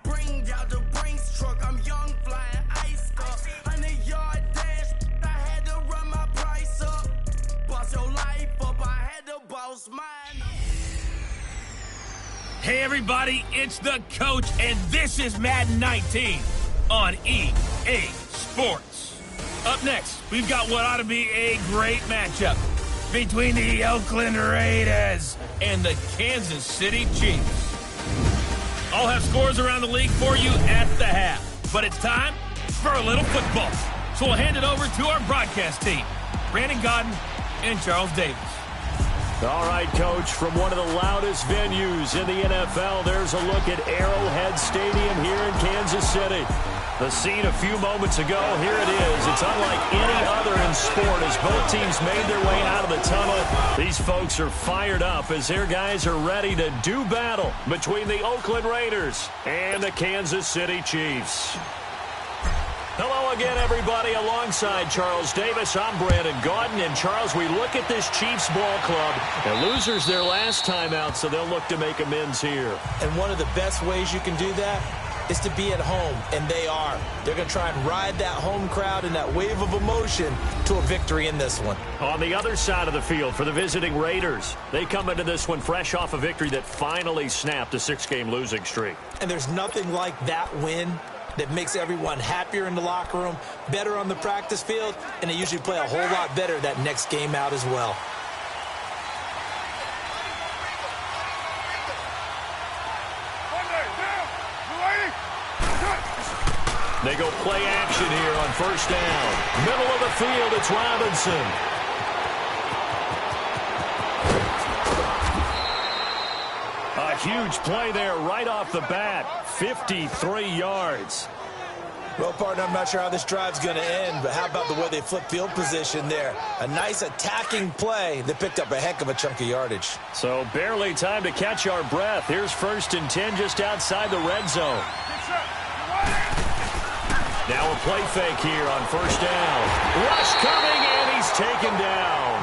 Bring out the Brinks truck, I'm young, flying ice up. 100-yard dash, I had to run my price up. Boss your life up, I had to boss mine up. Hey everybody, it's the coach, and this is Madden 19 on EA Sports. Up next, we've got what ought to be a great matchup between the Oakland Raiders and the Kansas City Chiefs. I'll have scores around the league for you at the half, but it's time for a little football. So we'll hand it over to our broadcast team, Brandon Godden and Charles Davis. All right, Coach, from one of the loudest venues in the NFL, there's a look at Arrowhead Stadium here in Kansas City. The scene a few moments ago, here it is. It's unlike any other in sport as both teams made their way out of the tunnel. These folks are fired up as their guys are ready to do battle between the Oakland Raiders and the Kansas City Chiefs. Hello again, everybody. Alongside Charles Davis, I'm Brandon Godden. And, Charles, we look at this Chiefs ball club. And losers their last time out, so they'll look to make amends here. And one of the best ways you can do that is to be at home, and they are. They're going to try and ride that home crowd and that wave of emotion to a victory in this one. On the other side of the field for the visiting Raiders, they come into this one fresh off a victory that finally snapped a 6-game losing streak. And there's nothing like that win that makes everyone happier in the locker room, better on the practice field, and they usually play a whole lot better that next game out as well. They go play action here on first down. Middle of the field, it's Robinson. A huge play there right off the bat. 53 yards. Well, partner, I'm not sure how this drive's going to end, but how about the way they flip field position there? A nice attacking play that picked up a heck of a chunk of yardage. So barely time to catch our breath. Here's 1st and 10 just outside the red zone. Now a play fake here on first down. Rush coming, and he's taken down.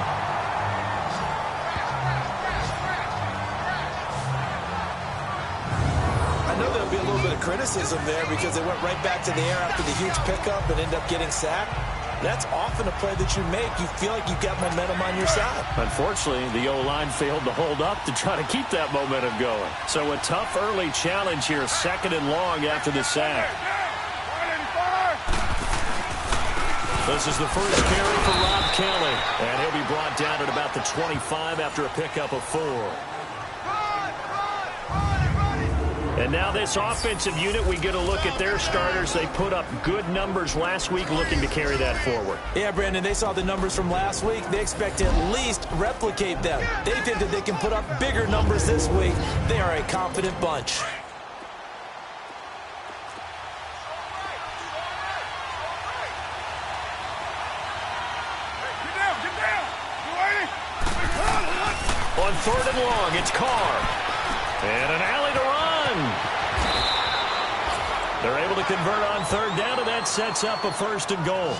I know there'll be a little bit of criticism there because they went right back to the air after the huge pickup and ended up getting sacked. That's often a play that you make. You feel like you've got momentum on your side. Unfortunately, the O-line failed to hold up to try to keep that momentum going. So a tough early challenge here, 2nd and long after the sack. This is the first carry for Rob Kelly, and he'll be brought down at about the 25 after a pickup of 4. And now this offensive unit, we get a look at their starters. They put up good numbers last week, looking to carry that forward. Yeah, Brandon, they saw the numbers from last week. They expect to at least replicate them. They think that they can put up bigger numbers this week. They are a confident bunch. On 3rd and long, it's Carr. And an alley to run. They're able to convert on 3rd down, and that sets up a 1st and goal.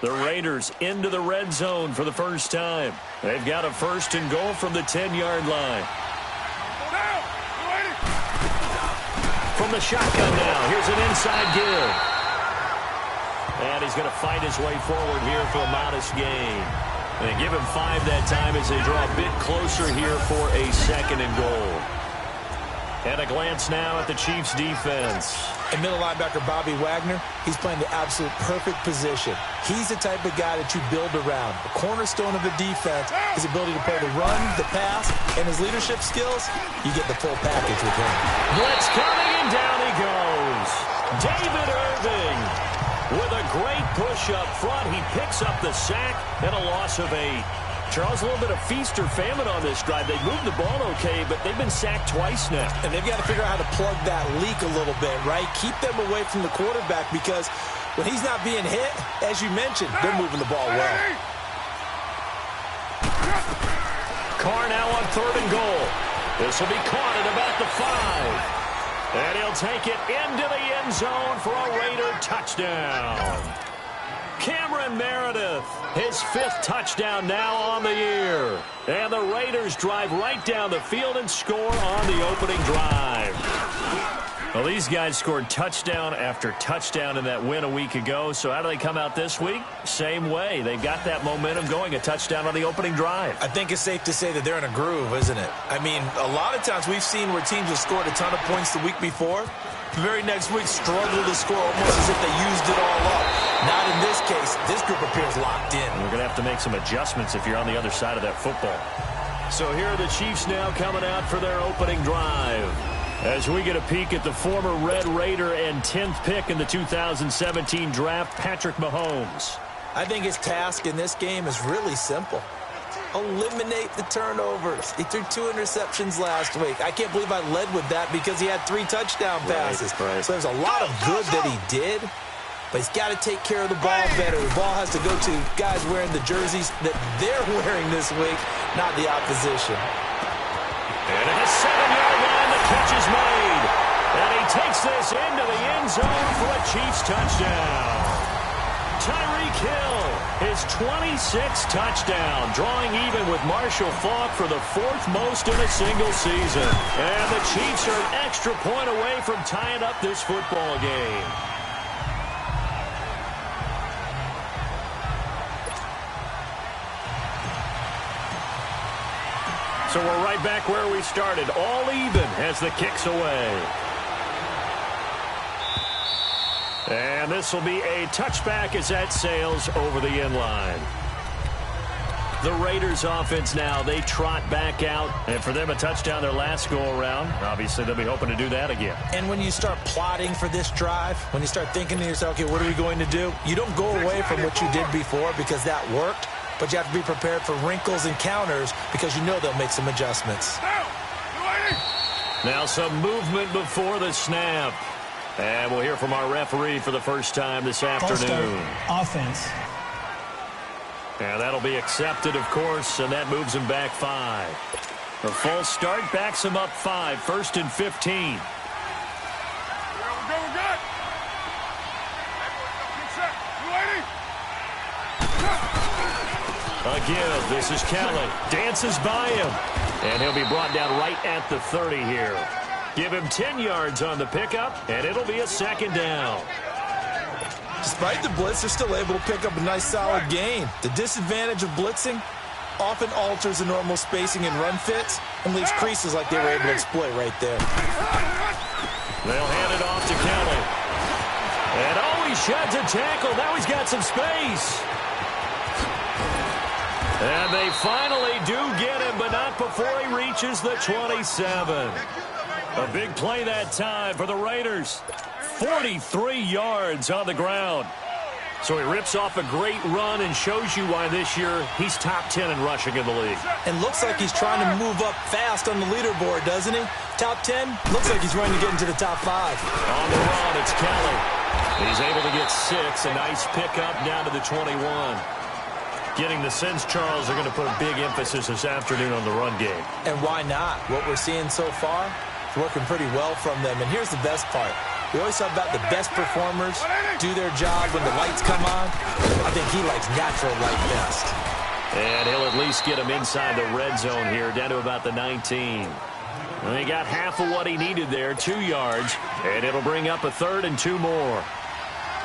The Raiders into the red zone for the first time. They've got a 1st and goal from the 10-yard line. From the shotgun now, here's an inside give. And he's going to fight his way forward here for a modest gain. And they give him 5 that time as they draw a bit closer here for a 2nd and goal. And a glance now at the Chiefs' defense. And middle linebacker Bobby Wagner, he's playing the absolute perfect position. He's the type of guy that you build around. The cornerstone of the defense, his ability to play the run, the pass, and his leadership skills. You get the full package with him. Blitz coming, and down he goes. David Irving with a great push up front. He picks up the sack and a loss of 8. Charles, a little bit of feast or famine on this drive. They moved the ball okay, but they've been sacked twice now. And they've got to figure out how to plug that leak a little bit, right? Keep them away from the quarterback because when he's not being hit, as you mentioned, they're moving the ball well. Carr now on 3rd and goal. This will be caught at about the 5. And he'll take it into the end zone for a Raider touchdown. Cameron Meredith, his 5th touchdown now on the year. And the Raiders drive right down the field and score on the opening drive. Well, these guys scored touchdown after touchdown in that win a week ago. So how do they come out this week? Same way. They've got that momentum going, a touchdown on the opening drive. I think it's safe to say that they're in a groove, isn't it? I mean, a lot of times we've seen where teams have scored a ton of points the week before. The very next week struggle to score almost as if they used it all up. Not in this case. This group appears locked in. We're going to have to make some adjustments if you're on the other side of that football. So here are the Chiefs now coming out for their opening drive. As we get a peek at the former Red Raider and 10th pick in the 2017 draft, Patrick Mahomes. I think his task in this game is really simple. Eliminate the turnovers. He threw 2 interceptions last week. I can't believe I led with that because he had 3 touchdown passes. Right. So there's a lot of good that he did, but he's got to take care of the ball better. The ball has to go to guys wearing the jerseys that they're wearing this week, not the opposition. And at the 7-yard line, the catch is made. And he takes this into the end zone for a Chiefs touchdown. Tyreek Hill, his 26th touchdown, drawing even with Marshall Faulk for the 4th most in a single season. And the Chiefs are an extra point away from tying up this football game. So we're right back where we started, all even as the kick's away. And this will be a touchback as that sails over the end line. The Raiders offense now, they trot back out. And for them, a touchdown their last go-around. Obviously, they'll be hoping to do that again. And when you start plotting for this drive, when you start thinking to yourself, okay, what are we going to do? You don't go away from what you did before because that worked. But you have to be prepared for wrinkles and counters because you know they'll make some adjustments. Now some movement before the snap. And we'll hear from our referee for the first time this afternoon. Offense. And that'll be accepted, of course, and that moves him back 5. The false start backs him up 5, 1st and 15. Again, this is Kelly. Dances by him. And he'll be brought down right at the 30 here. Give him 10 yards on the pickup, and it'll be a 2nd down. Despite the blitz, they're still able to pick up a nice, solid gain. The disadvantage of blitzing often alters the normal spacing and run fits and leaves creases like they were able to exploit right there. They'll hand it off to Kelly. And oh, he sheds a tackle. Now he's got some space. And they finally do get him, but not before he reaches the 27. A big play that time for the Raiders. 43 yards on the ground. So he rips off a great run and shows you why this year he's top 10 in rushing in the league. And looks like he's trying to move up fast on the leaderboard, doesn't he? Top 10, looks like he's running to get into the top 5. On the run, it's Kelly. He's able to get 6, a nice pickup down to the 21. Getting the sense, Charles, they're going to put a big emphasis this afternoon on the run game. And why not? What we're seeing so far is working pretty well from them. And here's the best part. We always talk about the best performers do their job when the lights come on. I think he likes natural light best. And he'll at least get him inside the red zone here, down to about the 19. And he got half of what he needed there, 2 yards. And it'll bring up a 3rd and 2 more.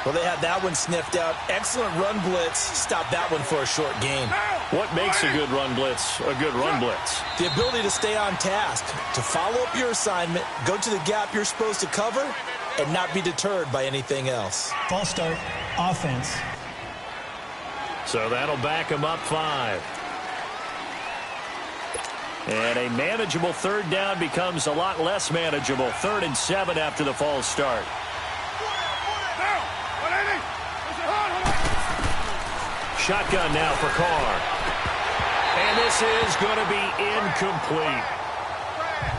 Well, they had that one sniffed out. Excellent run blitz. Stop that one for a short gain. What makes a good run blitz a good run blitz? The ability to stay on task, to follow up your assignment, go to the gap you're supposed to cover, and not be deterred by anything else. False start. Offense. So that'll back him up 5. And a manageable 3rd down becomes a lot less manageable. 3rd and 7 after the false start. Shotgun now for Carr. And this is going to be incomplete.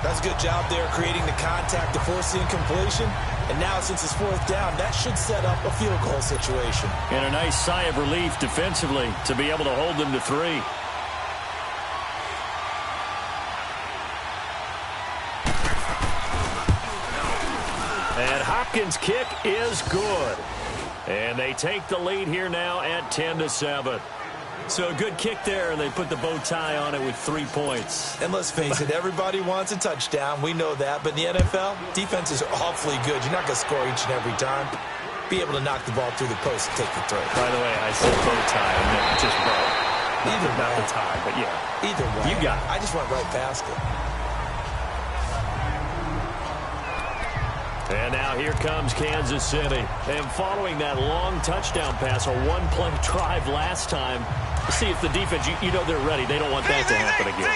That's a good job there creating the contact to force the incompletion. And now since it's 4th down, that should set up a field goal situation. And a nice sigh of relief defensively to be able to hold them to 3. And Hopkins' kick is good. And they take the lead here now at 10-7. So a good kick there, and they put the bow tie on it with 3 points. And let's face it, everybody wants a touchdown. We know that. But in the NFL, defenses are awfully good. You're not going to score each and every time. Be able to knock the ball through the post and take the throw. By the way, I said bow tie, and then just bow. Not the tie, but yeah. Either way. You got it. I just went right past it. And now here comes Kansas City. And following that long touchdown pass, a one-play drive last time, see if the defense, you know they're ready. They don't want that to happen again.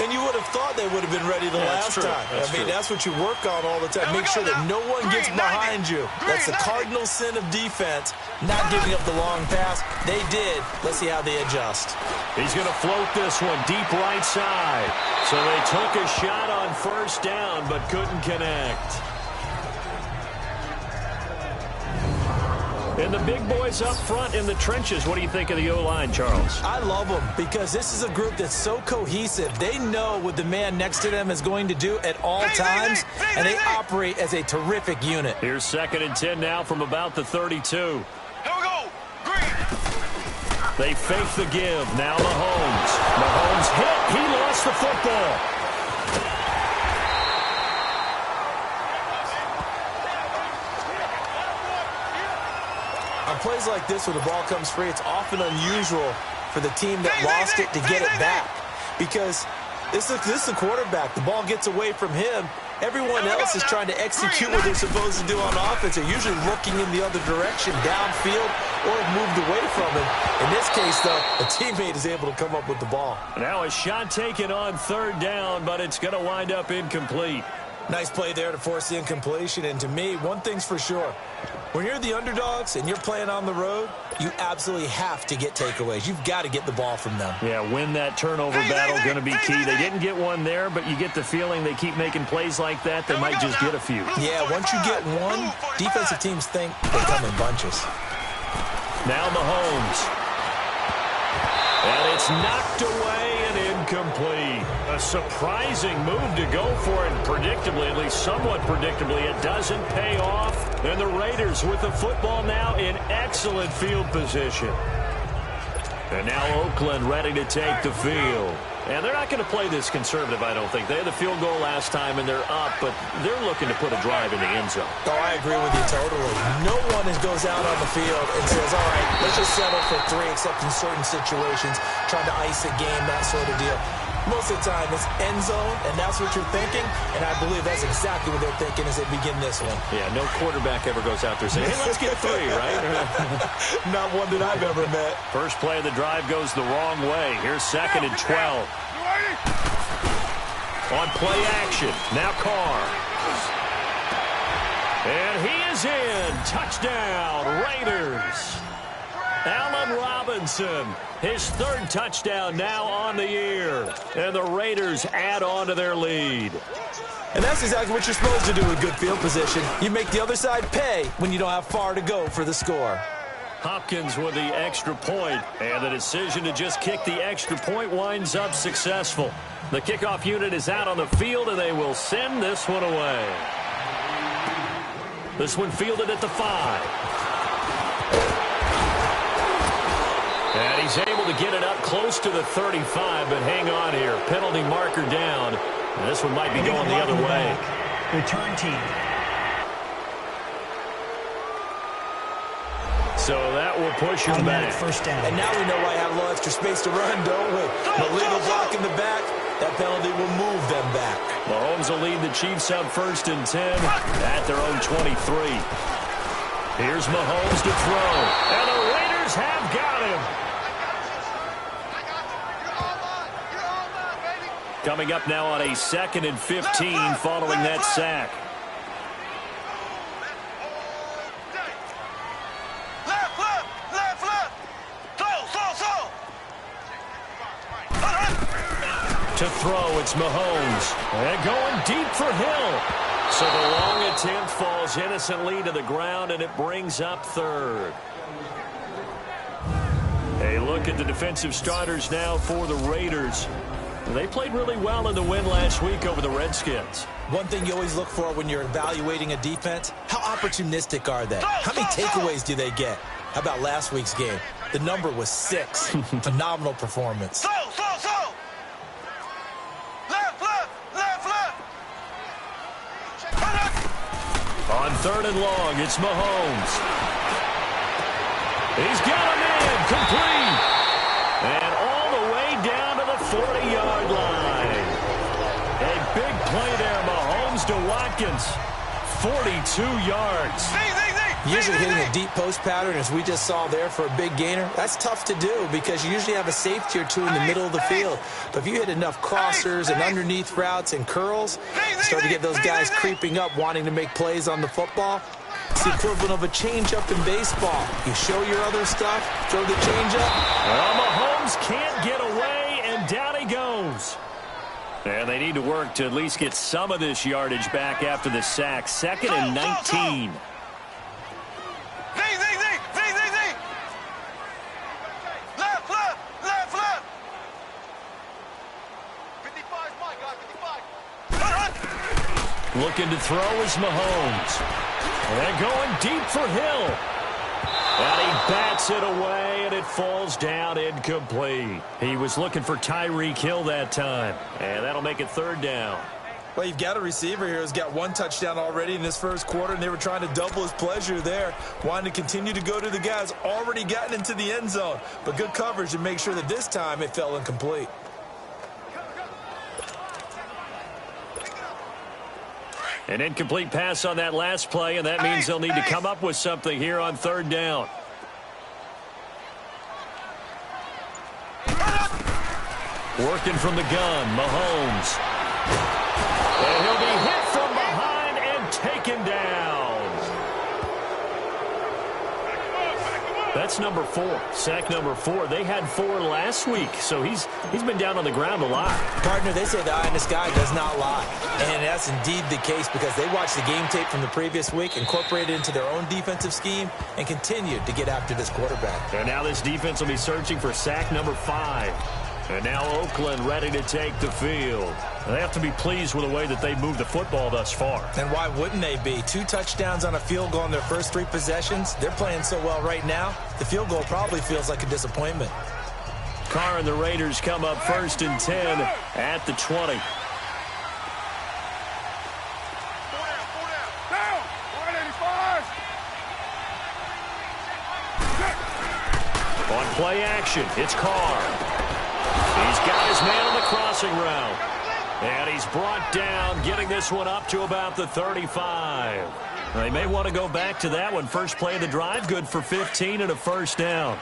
And you would have thought they would have been ready the last time. That's what you work on all the time. Make sure that no one gets behind you. That's the cardinal sin of defense, not giving up the long pass. They did. Let's see how they adjust. He's going to float this one deep right side. So they took a shot on first down, but couldn't connect. And the big boys up front in the trenches. What do you think of the O-line, Charles? I love them because this is a group that's so cohesive. They know what the man next to them is going to do at all times, and they operate as a terrific unit. Here's 2nd and 10 now from about the 32. Here we go. Green. They fake the give. Now Mahomes. Mahomes hit. He lost the football. On plays like this where the ball comes free, it's often unusual for the team that lost it to get it back. Because this is the quarterback. The ball gets away from him. Everyone else is trying to execute what they're supposed to do on offense. They're usually looking in the other direction, downfield, or have moved away from it. In this case, though, a teammate is able to come up with the ball. Now a shot taken on 3rd down, but it's going to wind up incomplete. Nice play there to force the incompletion. And to me, one thing's for sure. When you're the underdogs and you're playing on the road, you absolutely have to get takeaways. You've got to get the ball from them. Yeah, win that turnover battle, going to be key. They didn't get one there, but you get the feeling they keep making plays like that, they might just get a few. Yeah, once you get one, defensive teams think they come in bunches. Now Mahomes. And it's knocked away and incomplete. A surprising move to go for it, predictably, at least somewhat predictably. It doesn't pay off. And the Raiders with the football now in excellent field position. And now Oakland ready to take the field. And they're not going to play this conservative, I don't think. They had the field goal last time, and they're up, but they're looking to put a drive in the end zone. Oh, I agree with you totally. No one goes out on the field and says, all right, let's just settle for 3, except in certain situations, trying to ice a game, that sort of deal. Most of the time, it's end zone, and that's what you're thinking, and I believe that's exactly what they're thinking as they begin this one. Yeah, no quarterback ever goes out there saying, hey, let's get 3, right? Not one that I've ever met. First play of the drive goes the wrong way. Here's 2nd and 12. On play action, now Carr. And he is in. Touchdown, Raiders. Allen Robinson, his 3rd touchdown now on the year. And the Raiders add on to their lead. And that's exactly what you're supposed to do with good field position. You make the other side pay when you don't have far to go for the score. Hopkins with the extra point, and the decision to just kick the extra point winds up successful. The kickoff unit is out on the field, and they will send this one away. This one fielded at the 5. And he's able to get it up close to the 35, but hang on here. Penalty marker down. And this one might be going the other way. Return team. So that will push him back. First down. And now we know why I have a little extra space to run, don't we? But legal block in the back, that penalty will move them back. Mahomes will lead the Chiefs up 1st and 10 at their own 23. Here's Mahomes to throw. And the Raiders have got him. Coming up now on a 2nd and 15 following that sack. To throw, it's Mahomes. And going deep for Hill. So the long attempt falls innocently to the ground, and it brings up 3rd. A look at the defensive starters now for the Raiders. They played really well in the win last week over the Redskins. One thing you always look for when you're evaluating a defense, how opportunistic are they? How many takeaways do they get? How about last week's game? The number was 6. Phenomenal performance. On 3rd and long, it's Mahomes. He's got him in, complete. And all the way down to the 40-yard line. A big play there, Mahomes to Watkins. 42 yards. Usually hitting a deep post pattern, as we just saw there, for a big gainer, that's tough to do because you usually have a safety or two in the middle of the field. But if you hit enough crossers and underneath routes and curls, start to get those guys creeping up, wanting to make plays on the football. It's the equivalent of a changeup in baseball. You show your other stuff, throw the changeup. Well, Mahomes can't get away, and down he goes. And they need to work to at least get some of this yardage back after the sack. 2nd and 19. Looking to throw is Mahomes. And going deep for Hill. And he bats it away, and it falls down incomplete. He was looking for Tyreek Hill that time. And that'll make it 3rd down. Well, you've got a receiver here who's got 1 touchdown already in this first quarter, and they were trying to double his pleasure there, wanting to continue to go to the guys already gotten into the end zone. But good coverage to make sure that this time it fell incomplete. An incomplete pass on that last play, and that means they'll need to come up with something here on 3rd down. Working from the gun, Mahomes. And he'll be hit from behind and taken down. That's number 4. Sack number 4. They had 4 last week, so he's been down on the ground a lot. Partner, they say the eye in the sky does not lie. And that's indeed the case because they watched the game tape from the previous week, incorporated it into their own defensive scheme, and continued to get after this quarterback. And now this defense will be searching for sack number 5. And now Oakland ready to take the field. They have to be pleased with the way that they moved the football thus far. And why wouldn't they be? 2 touchdowns on a field goal in their first 3 possessions. They're playing so well right now, the field goal probably feels like a disappointment. Carr and the Raiders come up 1st and 10 at the 20. On play action, it's Carr. He's got his man on the crossing route. And he's brought down, getting this one up to about the 35. They may want to go back to that one. First play of the drive, good for 15 and a 1st down.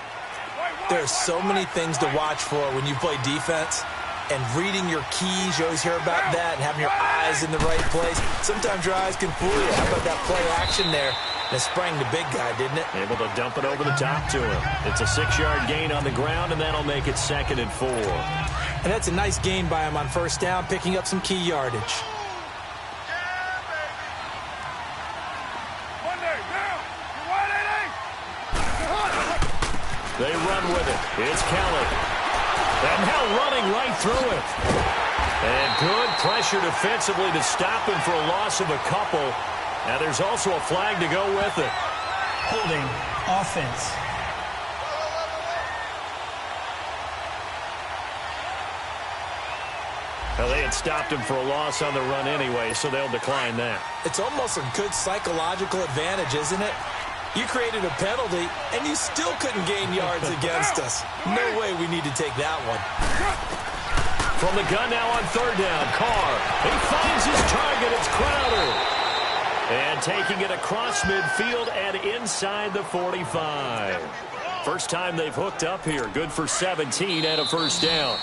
There's so many things to watch for when you play defense. And reading your keys, you always hear about that, and having your eyes in the right place. Sometimes your eyes can fool you. How about that play action there? And it sprang the big guy, didn't it? Able to dump it over the top to him. It's a 6-yard gain on the ground, and that'll make it 2nd and 4. And that's a nice gain by him on 1st down, picking up some key yardage. They run with it. It's Kelly. And now running right through it. And good pressure defensively to stop him for a loss of a couple. Now there's also a flag to go with it. Holding offense. Well, they had stopped him for a loss on the run anyway, so they'll decline that. It's almost a good psychological advantage, isn't it? You created a penalty, and you still couldn't gain yards against us. No way we need to take that one. From the gun now on 3rd down, Carr. He finds his target. It's Crowder. And taking it across midfield and inside the 45. First time they've hooked up here. Good for 17 and a 1st down.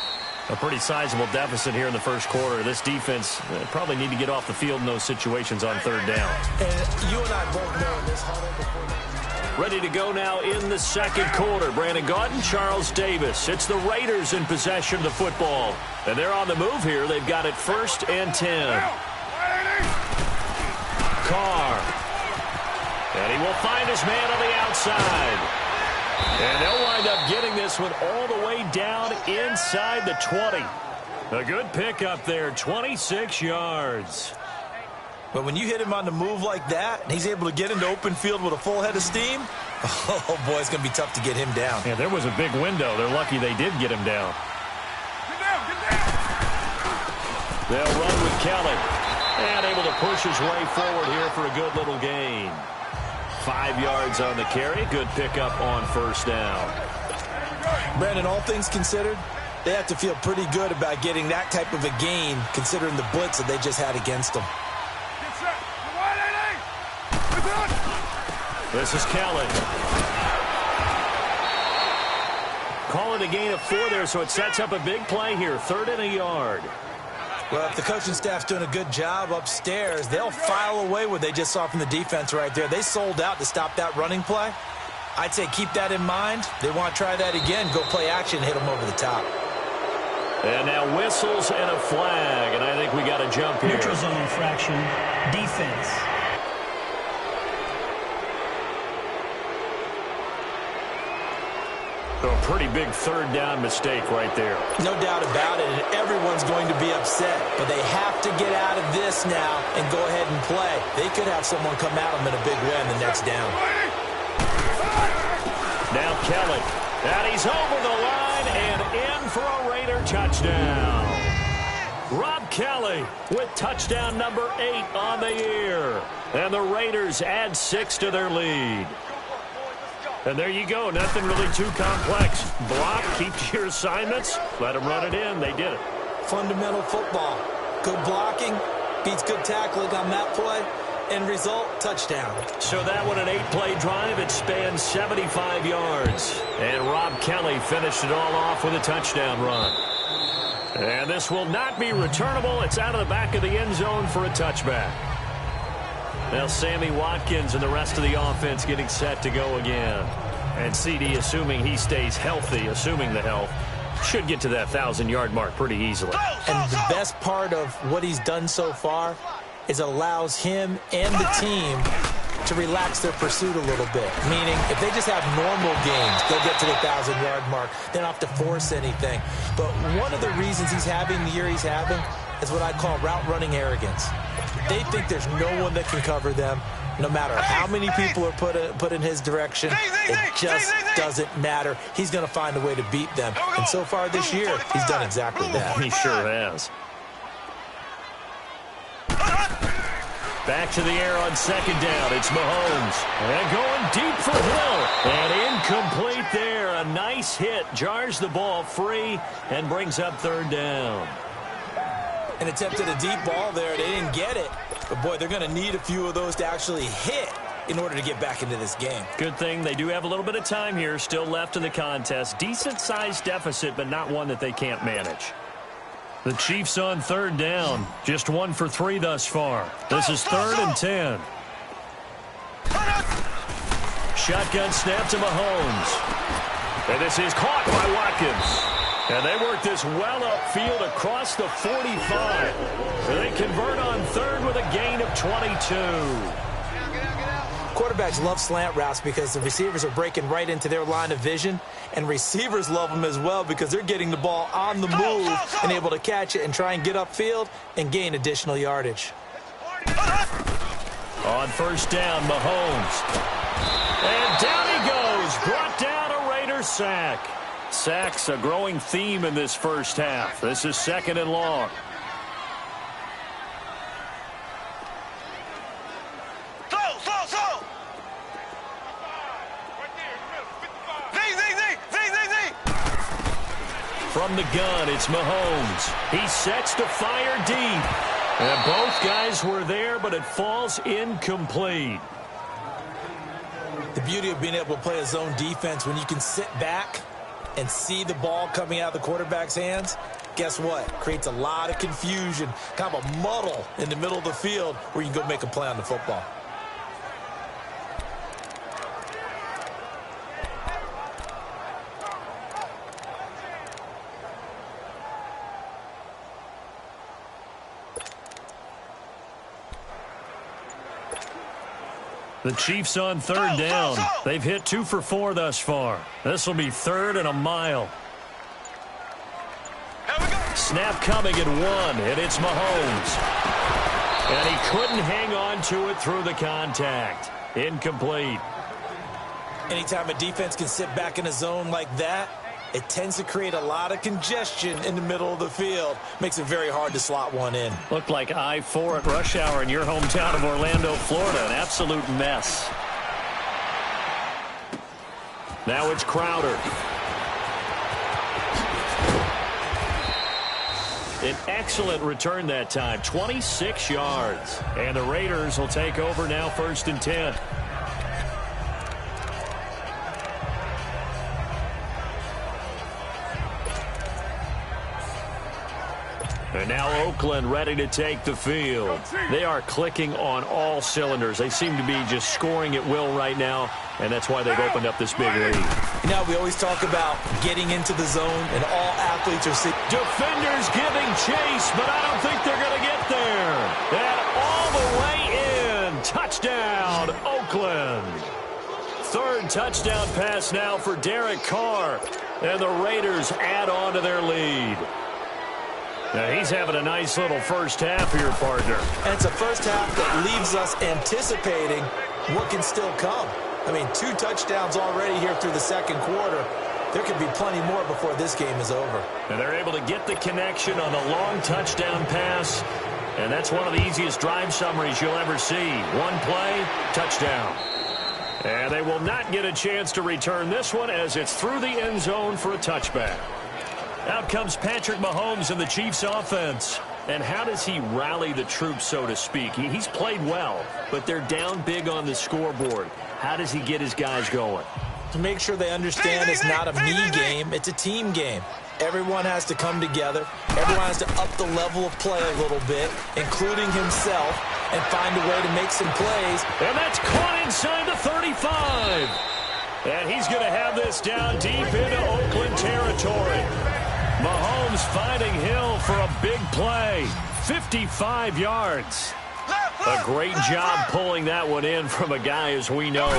A pretty sizable deficit here in the first quarter. This defense probably need to get off the field in those situations on 3rd down. And you and I both know in this huddle before. Ready to go now in the 2nd quarter. Brandon Gaudin, Charles Davis. It's the Raiders in possession of the football. And they're on the move here. They've got it 1st and 10. Carr. And he will find his man on the outside. And they'll wind up getting this one all the way down inside the 20. A good pickup there, 26 yards. But when you hit him on the move like that, and he's able to get into open field with a full head of steam, oh, boy, it's going to be tough to get him down. Yeah, there was a big window. They're lucky they did get him down. Get down. They'll run with Kelly. And able to push his way forward here for a good little gain. 5 yards on the carry. Good pickup on first down. Brandon, all things considered, they have to feel pretty good about getting that type of a gain, considering the blitz that they just had against them. This is Kelly. Calling a gain of 4 there, so it sets up a big play here. 3rd and a yard. Well, if the coaching staff's doing a good job upstairs, they'll file away what they just saw from the defense right there. They sold out to stop that running play. I'd say keep that in mind. They want to try that again, go play action, hit them over the top. And now whistles and a flag, and I think we got a jump here. Neutral zone infraction, defense. So a pretty big 3rd down mistake right there. No doubt about it, and everyone's going to be upset. But they have to get out of this now and go ahead and play. They could have someone come at them in a big way on the next down. Now Kelly. And he's over the line and in for a Raider touchdown. Rob Kelly with touchdown number 8 on the year. And the Raiders add 6 to their lead. And there you go. Nothing really too complex. Block, keep to your assignments, let them run it in. They did it. Fundamental football. Good blocking, beats good tackling on that play. End result, touchdown. So that one, an 8-play drive. It spans 75 yards. And Rob Kelly finished it all off with a touchdown run. And this will not be returnable. It's out of the back of the end zone for a touchback. Now Sammy Watkins and the rest of the offense getting set to go again. And CD, assuming he stays healthy, assuming the health, should get to that 1,000-yard mark pretty easily. And the best part of what he's done so far is allows him and the team to relax their pursuit a little bit. Meaning, if they just have normal games, they'll get to the 1,000-yard mark. They don't have to force anything. But one of the reasons he's having the year he's having is what I call route running arrogance. They think there's no one that can cover them. No matter how many people are put in his direction, it just doesn't matter. He's going to find a way to beat them. And so far this year, he's done exactly that. He sure has. Back to the air on 2nd down. It's Mahomes. And going deep for Hill. And incomplete there. A nice hit. Jars the ball free and brings up 3rd down. And attempted a deep ball there. They didn't get it. But, boy, they're going to need a few of those to actually hit in order to get back into this game. Good thing they do have a little bit of time here still left in the contest. Decent-sized deficit, but not one that they can't manage. The Chiefs on 3rd down. Just 1 for 3 thus far. This is 3rd and 10. Shotgun snap to Mahomes. And this is caught by Watkins. And they work this well upfield across the 45. And they convert on 3rd with a gain of 22. Quarterbacks love slant routes because the receivers are breaking right into their line of vision. And receivers love them as well because they're getting the ball on the move and able to catch it and try and get upfield and gain additional yardage. On 1st down, Mahomes. And down he goes. Brought down a Raiders sack. Sacks a growing theme in this first half. This is 2nd and long. From the gun, it's Mahomes. He sets to fire deep. And both guys were there, but it falls incomplete. The beauty of being able to play a zone defense when you can sit back and see the ball coming out of the quarterback's hands, guess what? Creates a lot of confusion, kind of a muddle in the middle of the field where you can go make a play on the football. The Chiefs on 3rd down. They've hit 2 for 4 thus far. This will be 3rd and a mile. snap coming at 1, and it's Mahomes. And he couldn't hang on to it through the contact. Incomplete. Anytime a defense can sit back in a zone like that, it tends to create a lot of congestion in the middle of the field. Makes it very hard to slot one in. Looked like I-4 at rush hour in your hometown of Orlando, Florida. An absolute mess. Now it's Crowder. An excellent return that time. 26 yards. And the Raiders will take over now, 1st and 10. And now Oakland ready to take the field. They are clicking on all cylinders. They seem to be just scoring at will right now, and that's why they've opened up this big lead. You know, we always talk about getting into the zone, and all athletes are seeing. Defenders giving chase, but I don't think they're going to get there. And all the way in. Touchdown, Oakland. 3rd touchdown pass now for Derek Carr. And the Raiders add on to their lead. Now he's having a nice little first half here, partner. And it's a first half that leaves us anticipating what can still come. I mean, 2 touchdowns already here through the 2nd quarter. There could be plenty more before this game is over. And they're able to get the connection on the long touchdown pass. And that's one of the easiest drive summaries you'll ever see. 1 play, touchdown. And they will not get a chance to return this one as it's through the end zone for a touchback. Out comes Patrick Mahomes in the Chiefs offense. And how does he rally the troops, so to speak? He's played well, but they're down big on the scoreboard. How does he get his guys going? To make sure they understand it's not a me game, it's a team game. Everyone has to come together. Everyone has to up the level of play a little bit, including himself, and find a way to make some plays. And that's caught inside the 35. And he's going to have this down deep into Oakland territory. Mahomes finding Hill for a big play. 55 yards. A great job pulling that one in from a guy, as we know,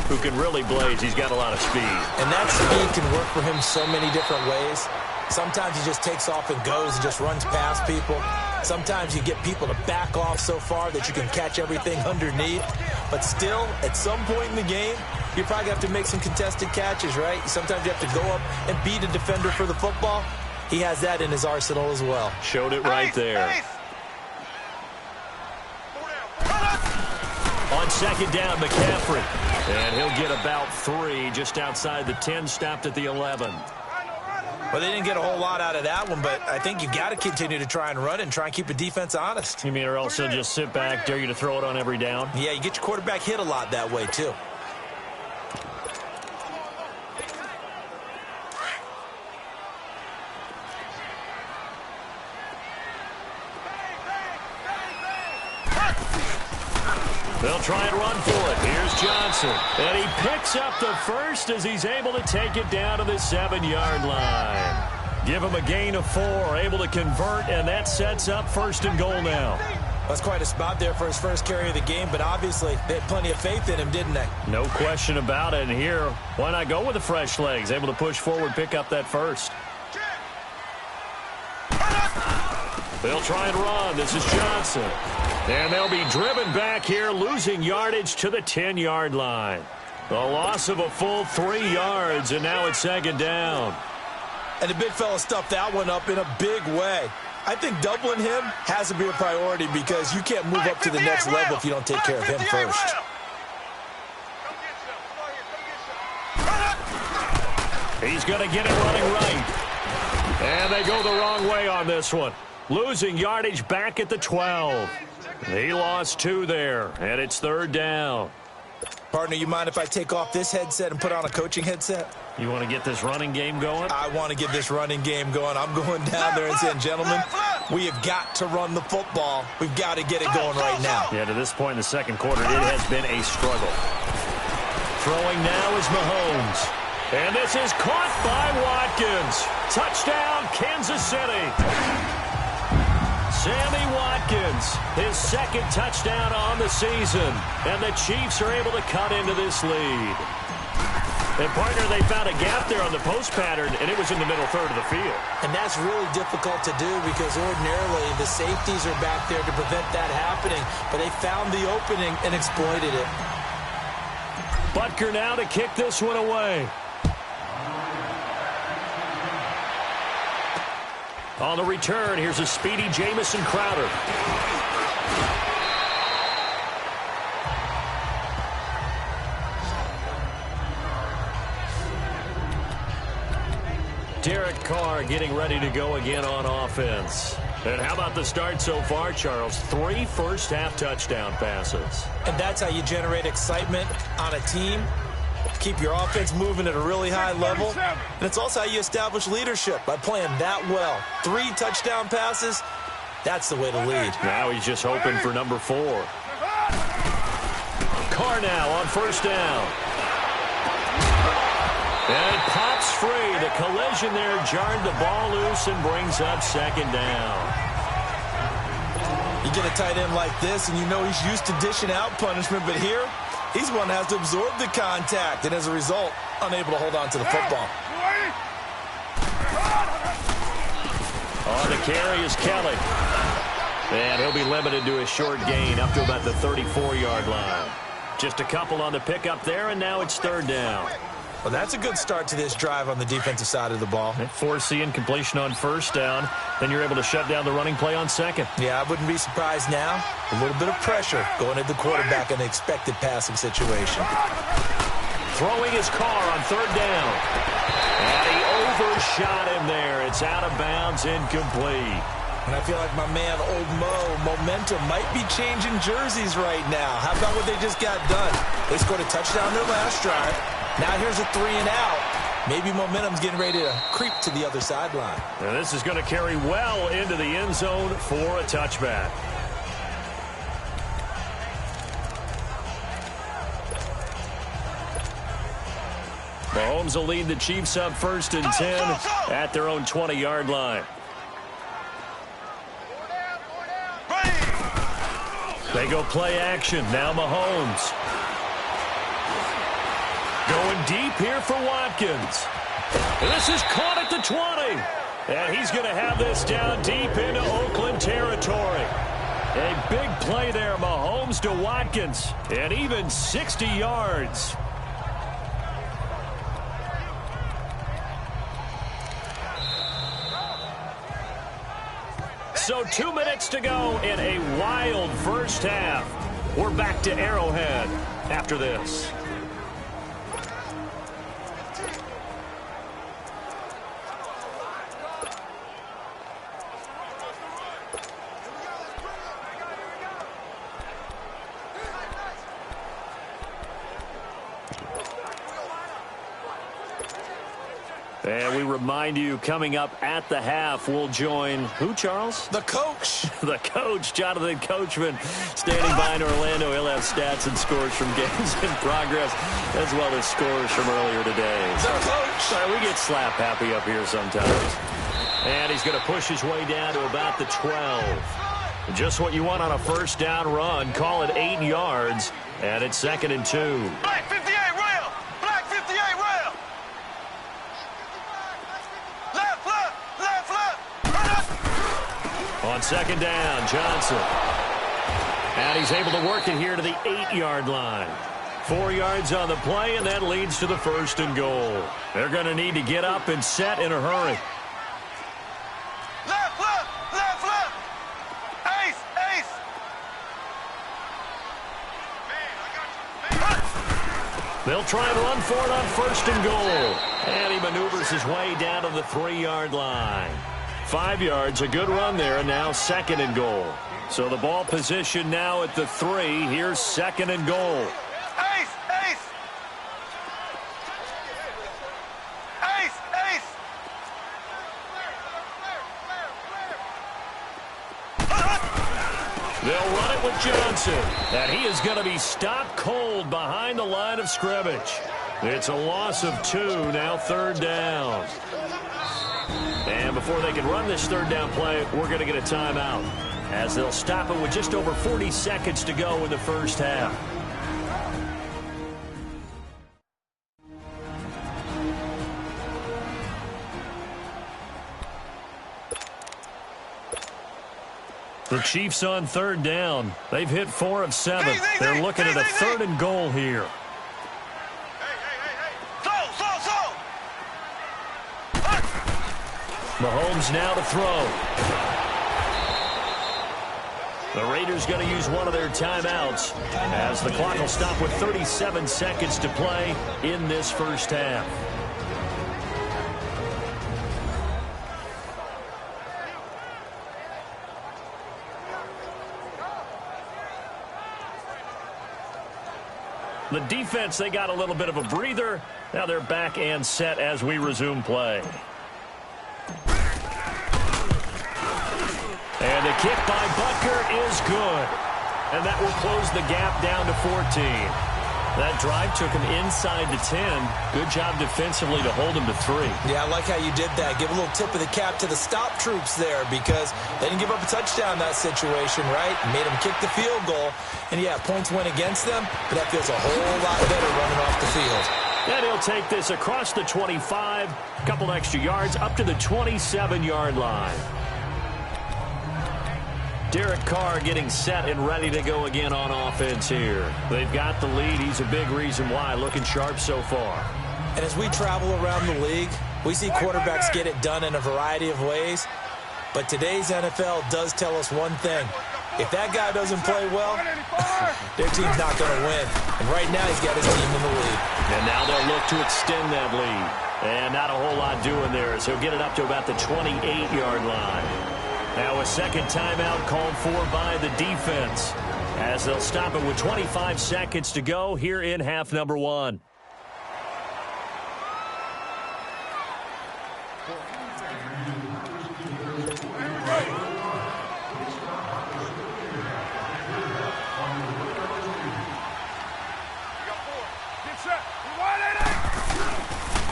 who can really blaze. He's got a lot of speed. And that speed can work for him so many different ways. Sometimes he just takes off and goes and just runs past people. Sometimes you get people to back off so far that you can catch everything underneath. But still, at some point in the game, you probably have to make some contested catches, right? Sometimes you have to go up and beat a defender for the football. He has that in his arsenal as well. Showed it right there. On 2nd down, McCaffrey. And he'll get about 3 just outside the 10, stopped at the 11. Well, they didn't get a whole lot out of that one, but I think you got to continue to try and run and try and keep the defense honest. You mean or also just sit back, dare you to throw it on every down? Yeah, you get your quarterback hit a lot that way, too. They'll try and run for it. Here's Johnson. And he picks up the first as he's able to take it down to the 7-yard line. Give him a gain of 4, able to convert, and that sets up 1st and goal now. That's quite a spot there for his first carry of the game, but obviously they had plenty of faith in him, didn't they? No question about it. And here, why not go with the fresh legs? Able to push forward, pick up that first. They'll try and run. This is Johnson. And they'll be driven back here, losing yardage to the 10-yard line. A loss of a full 3 yards, and now it's 2nd down. And the big fella stuffed that one up in a big way. I think doubling him has to be a priority because you can't move up to the next level if you don't take care of him first. He's going to get it running right. And they go the wrong way on this one. Losing yardage back at the 12. He lost 2 there, and it's 3rd down. Partner, you mind if I take off this headset and put on a coaching headset? You want to get this running game going? I want to get this running game going. I'm going down there and saying, gentlemen, we have got to run the football. We've got to get it going right now. Yeah, to this point in the 2nd quarter, it has been a struggle. Throwing now is Mahomes. And this is caught by Watkins. Touchdown, Kansas City. Sammy Watkins, his 2nd touchdown on the season. And the Chiefs are able to cut into this lead. And, partner, they found a gap there on the post pattern, and it was in the middle third of the field. And that's really difficult to do because ordinarily the safeties are back there to prevent that happening. But they found the opening and exploited it. Butker now to kick this one away. On the return, here's a speedy Jamison Crowder. Derek Carr getting ready to go again on offense. And how about the start so far, Charles? 3 first-half touchdown passes. And that's how you generate excitement on a team. Keep your offense moving at a really high level. And it's also how you establish leadership by playing that well. 3 touchdown passes, that's the way to lead. Now he's just hoping for number 4. Carr now on first down. And it pops free. The collision there jarred the ball loose and brings up second down. You get a tight end like this, and you know he's used to dishing out punishment, but here, he's one that has to absorb the contact, and as a result, unable to hold on to the football. On the carry is Kelly. And he'll be limited to a short gain up to about the 34-yard line. Just a couple on the pickup there, and now it's third down. Well, that's a good start to this drive on the defensive side of the ball. Forcing completion on first down. Then you're able to shut down the running play on second. Yeah, I wouldn't be surprised now. A little bit of pressure going at the quarterback in the expected passing situation. Throwing his Carr on third down. And he overshot him there. It's out of bounds, incomplete. And I feel like my man, Old Mo, momentum might be changing jerseys right now. How about what they just got done? They scored a touchdown their last drive. Now here's a 3-and-out. Maybe momentum's getting ready to creep to the other sideline. And this is going to carry well into the end zone for a touchback. Mahomes will lead the Chiefs up 1st and 10 at their own 20-yard line. They go play action. Now Mahomes. Going deep here for Watkins. This is caught at the 20. And he's going to have this down deep into Oakland territory. A big play there, Mahomes to Watkins. And even 60 yards. So 2 minutes to go in a wild first half. We're back to Arrowhead after this. And we remind you, coming up at the half, we'll join who, Charles? The coach. The coach, Jonathan Coachman, standing by in Orlando. He'll have stats and scores from games in progress, as well as scores from earlier today. The coach. Sorry, we get slap happy up here sometimes. And he's going to push his way down to about the 12. Just what you want on a first down run. Call it 8 yards, and it's 2nd and 2. Black 58 rail! Black 58 rail! Left, left, left, left! On 2nd down, Johnson. And he's able to work it here to the 8-yard line. 4 yards on the play, and that leads to the 1st and goal. They're going to need to get up and set in a hurry. Left, left, left, left! Ace, ace! They'll try and run for it on 1st and goal. And he maneuvers his way down to the 3-yard line. 5 yards, a good run there, and now 2nd and goal. So the ball position now at the 3. Here's 2nd and goal. Ace, ace! Ace, ace! They'll run it with Johnson. And he is going to be stopped cold behind the line of scrimmage. It's a loss of 2, now 3rd down. And before they can run this 3rd down play, we're going to get a timeout, as they'll stop it with just over 40 seconds to go in the first half. The Chiefs on third down. They've hit 4 of 7. They're looking at a 3rd and goal here. Mahomes now to throw. The Raiders going to use one of their timeouts as the clock will stop with 37 seconds to play in this first half. The defense, they got a little bit of a breather. Now they're back and set as we resume play. And the kick by Butker is good. And that will close the gap down to 14. That drive took him inside the 10. Good job defensively to hold him to 3. Yeah, I like how you did that. Give a little tip of the cap to the stop troops there because they didn't give up a touchdown in that situation, right? Made them kick the field goal. And, yeah, points went against them, but that feels a whole lot better running off the field. And he'll take this across the 25, a couple extra yards, up to the 27-yard line. Derek Carr getting set and ready to go again on offense here. They've got the lead. He's a big reason why. Looking sharp so far. And as we travel around the league, we see quarterbacks get it done in a variety of ways. But today's NFL does tell us one thing. If that guy doesn't play well, their team's not going to win. And right now he's got his team in the lead. And now they'll look to extend that lead. And not a whole lot doing there as he'll get it up to about the 28-yard line. Now a second timeout called for by the defense as they'll stop it with 25 seconds to go here in half number 1.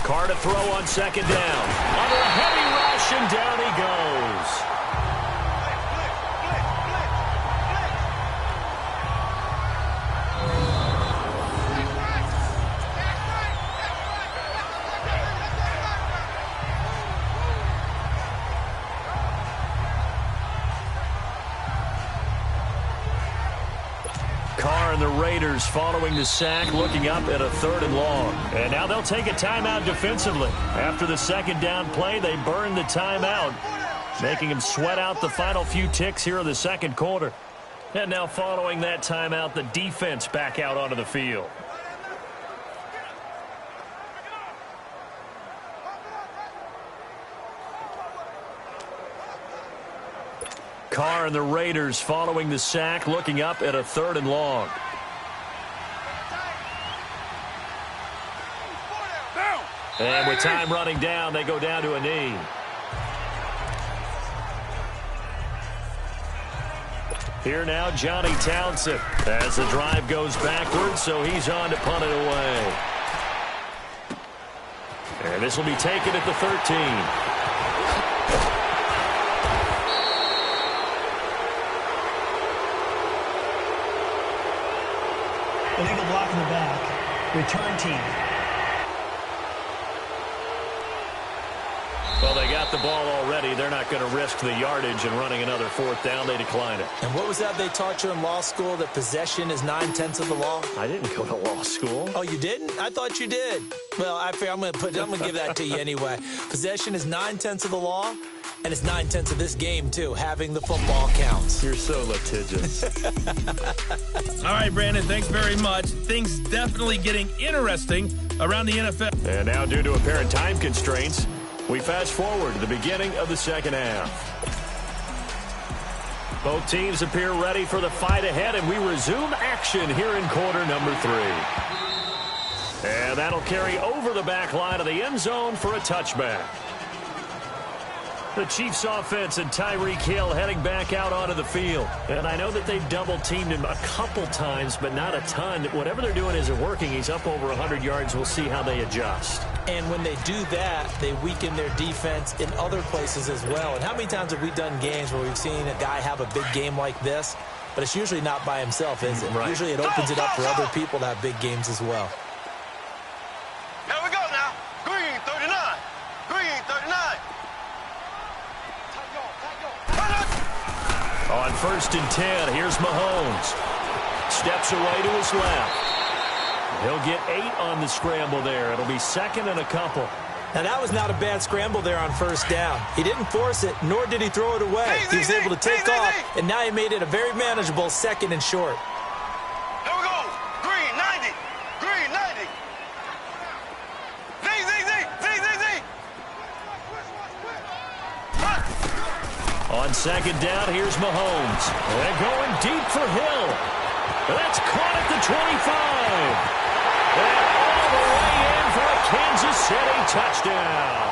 Carr to throw on second down. Under a heavy rush, and down he goes. Carr and the Raiders following the sack, looking up at a 3rd and long. And now they'll take a timeout defensively. After the second down play, they burn the timeout, making them sweat out the final few ticks here in the second quarter. And now following that timeout, the defense back out onto the field. Carr and the Raiders following the sack, looking up at a 3rd and long. And with time running down, they go down to a knee. Here now, Johnny Townsend as the drive goes backwards, so he's on to punt it away. And this will be taken at the 13. Illegal block in the back. Return team. Well, they got the ball already. They're not going to risk the yardage and running another 4th down. They decline it. And what was that they taught you in law school, that possession is 9/10 of the law? I didn't go to law school. Oh, you didn't? I thought you did. Well, I'm going to give that to you anyway. Possession is 9/10 of the law. And it's 9/10 of this game, too. Having the football counts. You're so litigious. All right, Brandon, thanks very much. Things definitely getting interesting around the NFL. And now, due to apparent time constraints, we fast forward to the beginning of the second half. Both teams appear ready for the fight ahead, and we resume action here in quarter number 3. And that'll carry over the back line of the end zone for a touchback. The Chiefs offense and Tyreek Hill heading back out onto the field. And I know that they've double-teamed him a couple times, but not a ton. Whatever they're doing isn't working. He's up over 100 yards. We'll see how they adjust. And when they do that, they weaken their defense in other places as well. And how many times have we done games where we've seen a guy have a big game like this? But it's usually not by himself, is it? Right. Usually it opens it up for other people to have big games as well. Here we go now. Green 39. Green 39. On 1st and 10, here's Mahomes. Steps away to his left. He'll get 8 on the scramble there. It'll be 2nd and a couple. Now, that was not a bad scramble there on 1st down. He didn't force it, nor did he throw it away. He was able to take off, and now he made it a very manageable 2nd and short. Here we go. Green, 90. Green, 90. Z. On 2nd down, here's Mahomes. They're going deep for Hill. That's caught at the 25. And all the way in for a Kansas City touchdown.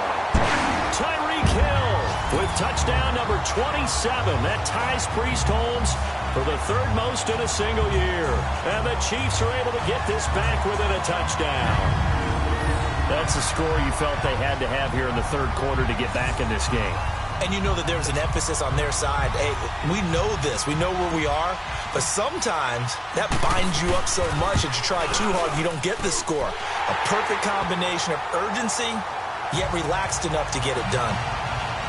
Tyreek Hill with touchdown number 27. That ties Priest Holmes for the 3rd most in a single year. And the Chiefs are able to get this back within a touchdown. That's the score you felt they had to have here in the 3rd quarter to get back in this game. And you know that there was an emphasis on their side. Hey, we know this. We know where we are. But sometimes that binds you up so much that you try too hard, you don't get the score. A perfect combination of urgency, yet relaxed enough to get it done.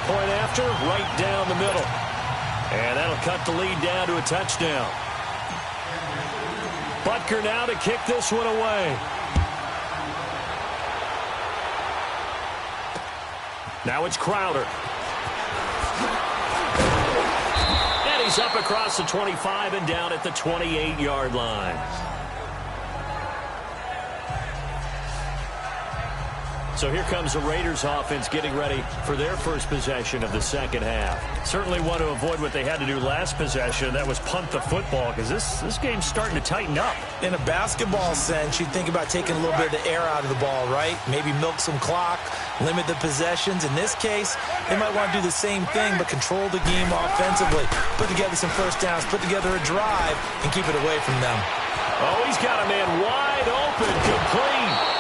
Point after, right down the middle. And that'll cut the lead down to a touchdown. Butker now to kick this one away. Now it's Crowder. And he's up across the 25 and down at the 28-yard line. So here comes the Raiders offense getting ready for their first possession of the 2nd half. Certainly want to avoid what they had to do last possession. That was punt the football, because this game's starting to tighten up. In a basketball sense, you think about taking a little bit of the air out of the ball, right? Maybe milk some clock, limit the possessions. In this case, they might want to do the same thing, but control the game offensively. Put together some 1st downs, put together a drive, and keep it away from them. Oh, he's got a man wide open, complete.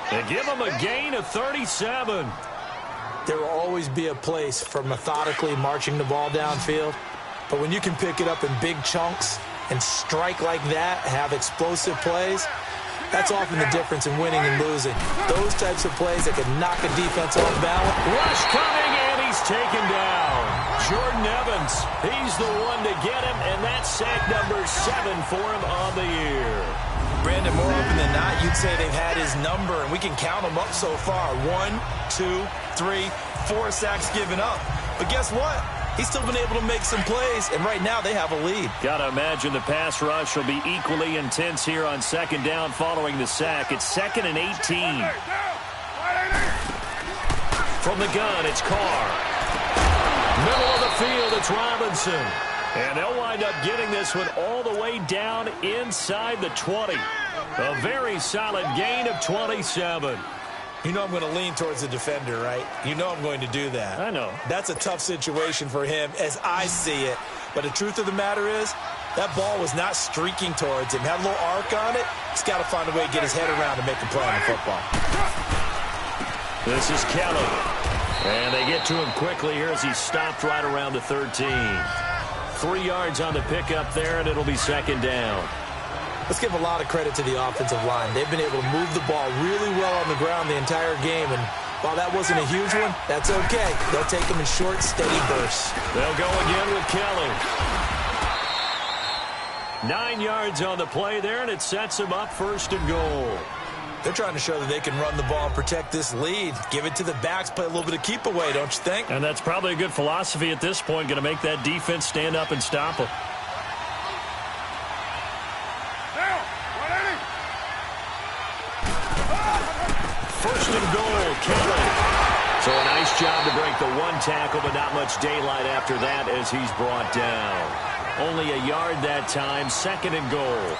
They give him a gain of 37. There will always be a place for methodically marching the ball downfield. But when you can pick it up in big chunks and strike like that, have explosive plays, that's often the difference in winning and losing. Those types of plays that can knock a defense off balance. Rush coming, and he's taken down. Jordan Evans, he's the one to get him, and that's sack number 7 for him on the year. Brandon, more often than not, you'd say they've had his number, and we can count them up so far. 1, 2, 3, 4 sacks given up. But guess what? He's still been able to make some plays, and right now they have a lead. Got to imagine the pass rush will be equally intense here on 2nd down following the sack. It's 2nd and 18. From the gun, it's Carr. Middle of the field, it's Robinson. And they'll wind up getting this one all the way down inside the 20. A very solid gain of 27. You know I'm going to lean towards the defender, right? You know I'm going to do that. I know. That's a tough situation for him as I see it. But the truth of the matter is, that ball was not streaking towards him. Had a little arc on it. He's got to find a way to get his head around and make a play on the football. This is Kelly. And they get to him quickly here as he's stopped right around the 13. 3 yards on the pickup there, and it'll be 2nd down. Let's give a lot of credit to the offensive line. They've been able to move the ball really well on the ground the entire game, and while that wasn't a huge one, that's okay. They'll take them in short, steady bursts. They'll go again with Kelly. 9 yards on the play there, and it sets them up 1st and goal. They're trying to show that they can run the ball and protect this lead. Give it to the backs, play a little bit of keep away, don't you think? And that's probably a good philosophy at this point, going to make that defense stand up and stop them. First and goal, Kelly. So a nice job to break the 1 tackle, but not much daylight after that as he's brought down. Only a yard that time, 2nd and goal.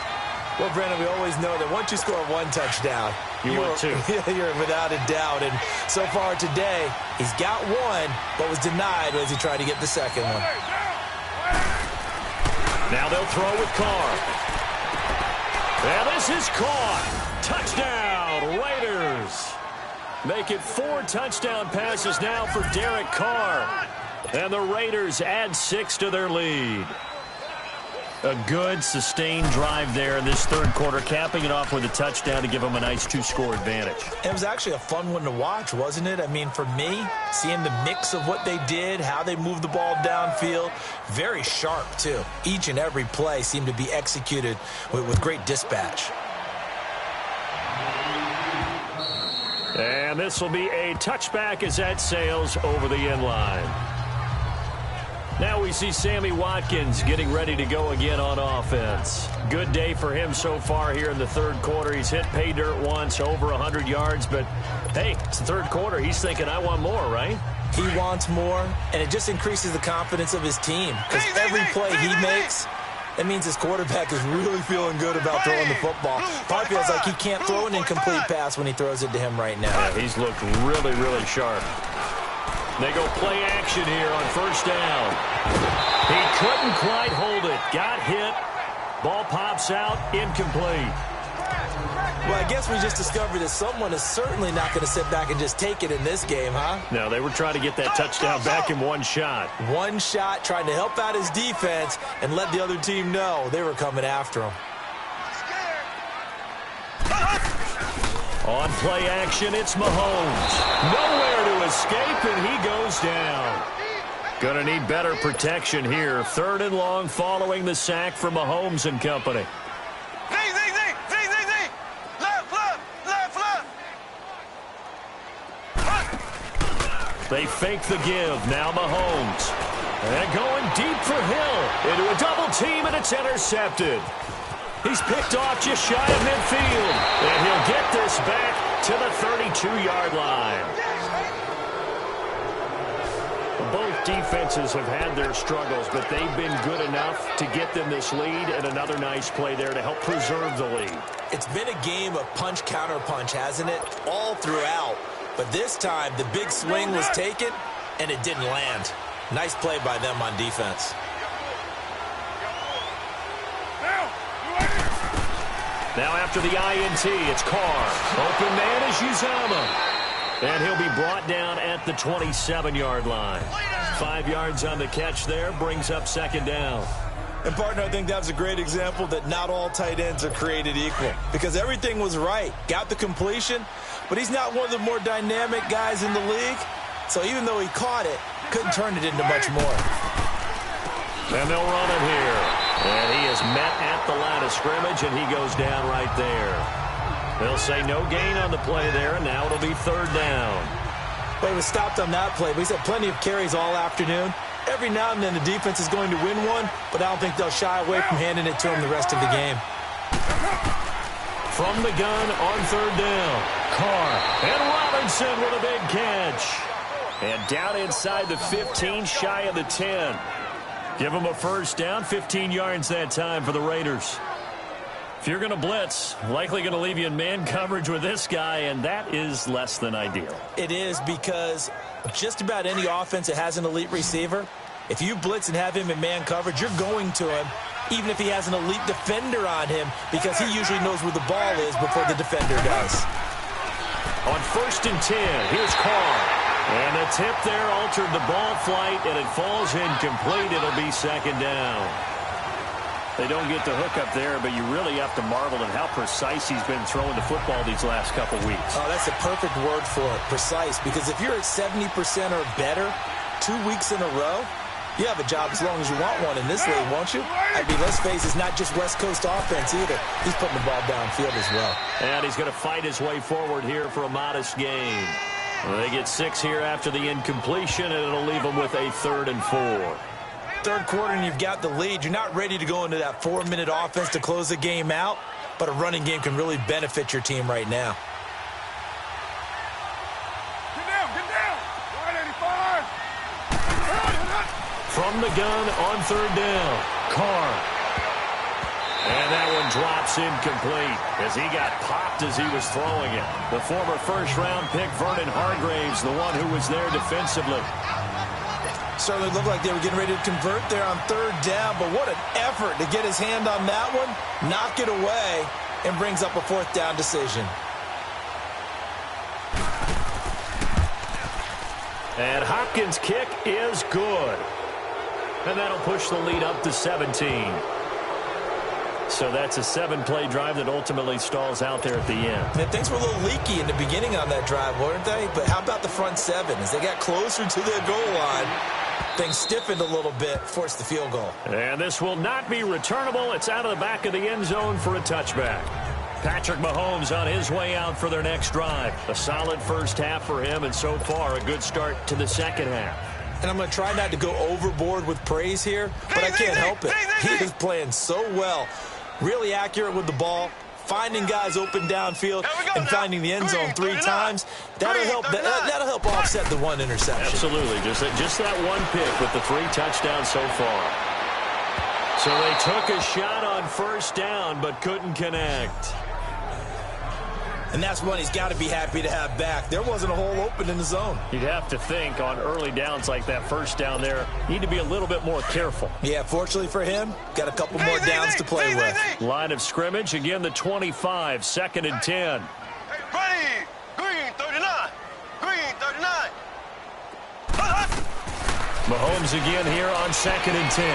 Well, Brandon, we always know that once you score 1 touchdown, you want 2. You're without a doubt. And so far today, he's got 1, but was denied as he tried to get the 2nd one. Now they'll throw with Carr. And this is caught. Touchdown, Raiders. Make it 4 touchdown passes now for Derek Carr. And the Raiders add 6 to their lead. A good, sustained drive there in this third quarter, capping it off with a touchdown to give them a nice 2-score advantage. It was actually a fun one to watch, wasn't it? I mean, for me, seeing the mix of what they did, how they moved the ball downfield, very sharp, too. Each and every play seemed to be executed with great dispatch. And this will be a touchback as that sails over the end line. Now we see Sammy Watkins getting ready to go again on offense. Good day for him so far here in the third quarter. He's hit pay dirt once, over 100 yards, but hey, it's the third quarter. He's thinking, I want more, right? He wants more, and it just increases the confidence of his team because every play he makes, that means his quarterback is really feeling good about throwing the football. Probably feels like he can't throw an incomplete pass when he throws it to him right now. Yeah, he's looked really, really sharp. They go play action here on first down. He couldn't quite hold it. Got hit. Ball pops out. Incomplete. Well, I guess we just discovered that someone is certainly not going to sit back and just take it in this game, huh? No, they were trying to get that touchdown back in one shot. One shot, trying to help out his defense and let the other team know they were coming after him. On play action, it's Mahomes. Nowhere to escape, and he goes down. Gonna need better protection here. Third and long following the sack from Mahomes and company. They fake the give. Now Mahomes. And going deep for Hill. Into a double team, and it's intercepted. He's picked off just shy of midfield. And he'll get this back to the 32-yard line. Both defenses have had their struggles, but they've been good enough to get them this lead, and another nice play there to help preserve the lead. It's been a game of punch-counter-punch, hasn't it? All throughout. But this time, the big swing was taken, and it didn't land. Nice play by them on defense. Now after the INT, it's Carr. Open man is Uzama. And he'll be brought down at the 27-yard line. 5 yards on the catch there, brings up second down. And, partner, I think that was a great example that not all tight ends are created equal. Because everything was right. Got the completion, but he's not one of the more dynamic guys in the league. So even though he caught it, couldn't turn it into much more. And they'll run it here. And he is met at the line of scrimmage, and he goes down right there. They'll say no gain on the play there, and now it'll be third down. Well, he was stopped on that play, but he's had plenty of carries all afternoon. Every now and then the defense is going to win one, but I don't think they'll shy away from handing it to him the rest of the game. From the gun on third down, Carr and Robinson with a big catch. And down inside the 15, shy of the 10. Give him a first down, 15 yards that time for the Raiders. If you're going to blitz, likely going to leave you in man coverage with this guy, and that is less than ideal. It is, because just about any offense that has an elite receiver, if you blitz and have him in man coverage, you're going to him, even if he has an elite defender on him, because he usually knows where the ball is before the defender does. On first and 10, here's Carr. And the tip there altered the ball flight, and it falls incomplete. It'll be second down. They don't get the hook up there, but you really have to marvel at how precise he's been throwing the football these last couple weeks. Oh, that's a perfect word for it, precise, because if you're at 70% or better 2 weeks in a row, you have a job as long as you want one in this league, won't you? I mean, let's face it, it's not just West Coast offense either. He's putting the ball downfield as well. And he's going to fight his way forward here for a modest gain. Well, they get 6 here after the incompletion, and it'll leave them with a 3rd and 4. Third quarter and you've got the lead. You're not ready to go into that 4-minute offense to close the game out, but a running game can really benefit your team right now. Get down. 185. From the gun on third down, Carr. And that one drops incomplete as he got popped as he was throwing it. The former first-round pick, Vernon Hargreaves, the one who was there defensively. Certainly looked like they were getting ready to convert there on third down, but what an effort to get his hand on that one, knock it away, and brings up a 4th down decision. And Hopkins' kick is good. And that'll push the lead up to 17. So that's a 7-play drive that ultimately stalls out there at the end. And things were a little leaky in the beginning on that drive, weren't they? But how about the front 7? As they got closer to their goal line, things stiffened a little bit, forced the field goal. And this will not be returnable. It's out of the back of the end zone for a touchback. Patrick Mahomes on his way out for their next drive. A solid first half for him, and so far a good start to the second half. And I'm going to try not to go overboard with praise here, but I can't help it. He is playing so well. Really accurate with the ball, finding guys open downfield, and finding the end zone 3 times. That'll help offset the 1 interception. Absolutely. Just that 1 pick with the 3 touchdowns so far. So they took a shot on first down, but couldn't connect. And that's one he's got to be happy to have back. There wasn't a hole open in the zone. You'd have to think on early downs like that first down there, need to be a little bit more careful. Yeah, fortunately for him, got a couple more downs to play with. Line of scrimmage, again the 25, 2nd and 10. Ready, green 39, green 39. Mahomes again here on 2nd and 10.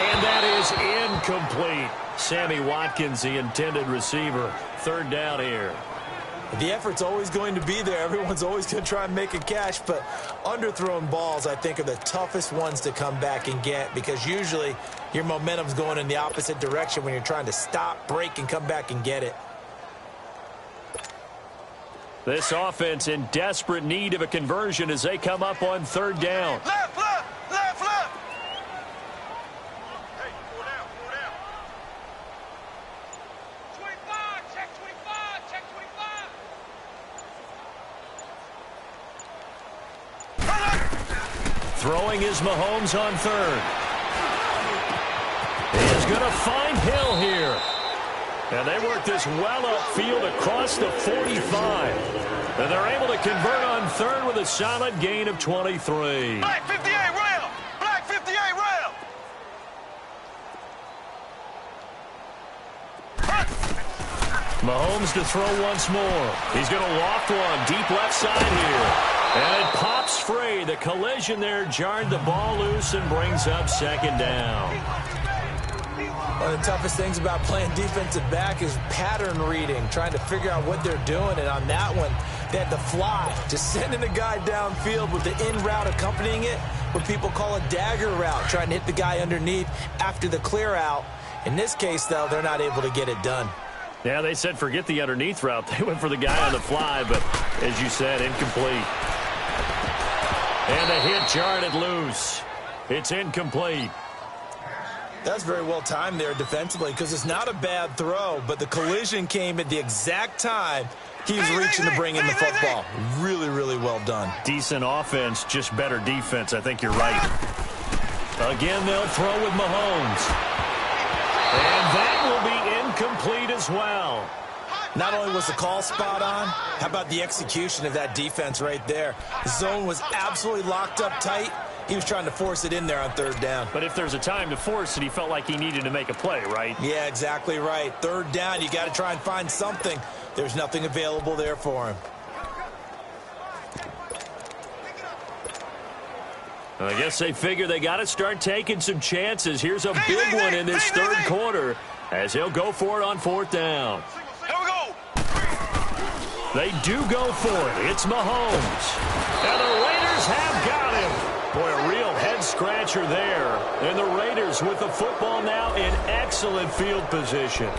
And that is incomplete. Sammy Watkins, the intended receiver. 3rd down here. The effort's always going to be there. Everyone's always going to try and make a catch, but underthrown balls, I think, are the toughest ones to come back and get because usually your momentum's going in the opposite direction when you're trying to stop, break, and come back and get it. This offense in desperate need of a conversion as they come up on 3rd down. Left, left, left, left. Hey, 4 down, 4 down. 25, check 25, check 25. Throwing is Mahomes on 3rd. He is going to find Hill here. And they work this well upfield across the 45. And they're able to convert on 3rd with a solid gain of 23. Black 58 rail. Black 58 rail. Mahomes to throw once more. He's going to loft one deep left side here. And it pops free. The collision there jarred the ball loose and brings up 2nd down. One of the toughest things about playing defensive back is pattern reading, trying to figure out what they're doing. And on that one, they had to fly, just sending a guy downfield with the in route accompanying it, what people call a dagger route, trying to hit the guy underneath after the clear out. In this case, though, they're not able to get it done. Yeah, they said forget the underneath route. They went for the guy on the fly, but as you said, incomplete. And the hit jarred it loose. It's incomplete. That's very well timed there defensively because it's not a bad throw, but the collision came at the exact time he was reaching to bring in the football. Really, really well done. Decent offense, just better defense. I think you're right. Again, they'll throw with Mahomes. And that will be incomplete as well. Not only was the call spot on, how about the execution of that defense right there? The zone was absolutely locked up tight. He was trying to force it in there on 3rd down. But if there's a time to force it, he felt like he needed to make a play, right? Yeah, exactly right. 3rd down, you got to try and find something. There's nothing available there for him. I guess they figure they got to start taking some chances. Here's a big one in this 3rd quarter as he'll go for it on 4th down. Here we go. They do go for it. It's Mahomes. And the Raiders have got him. Boy, a real head-scratcher there. And the Raiders with the football now in excellent field position.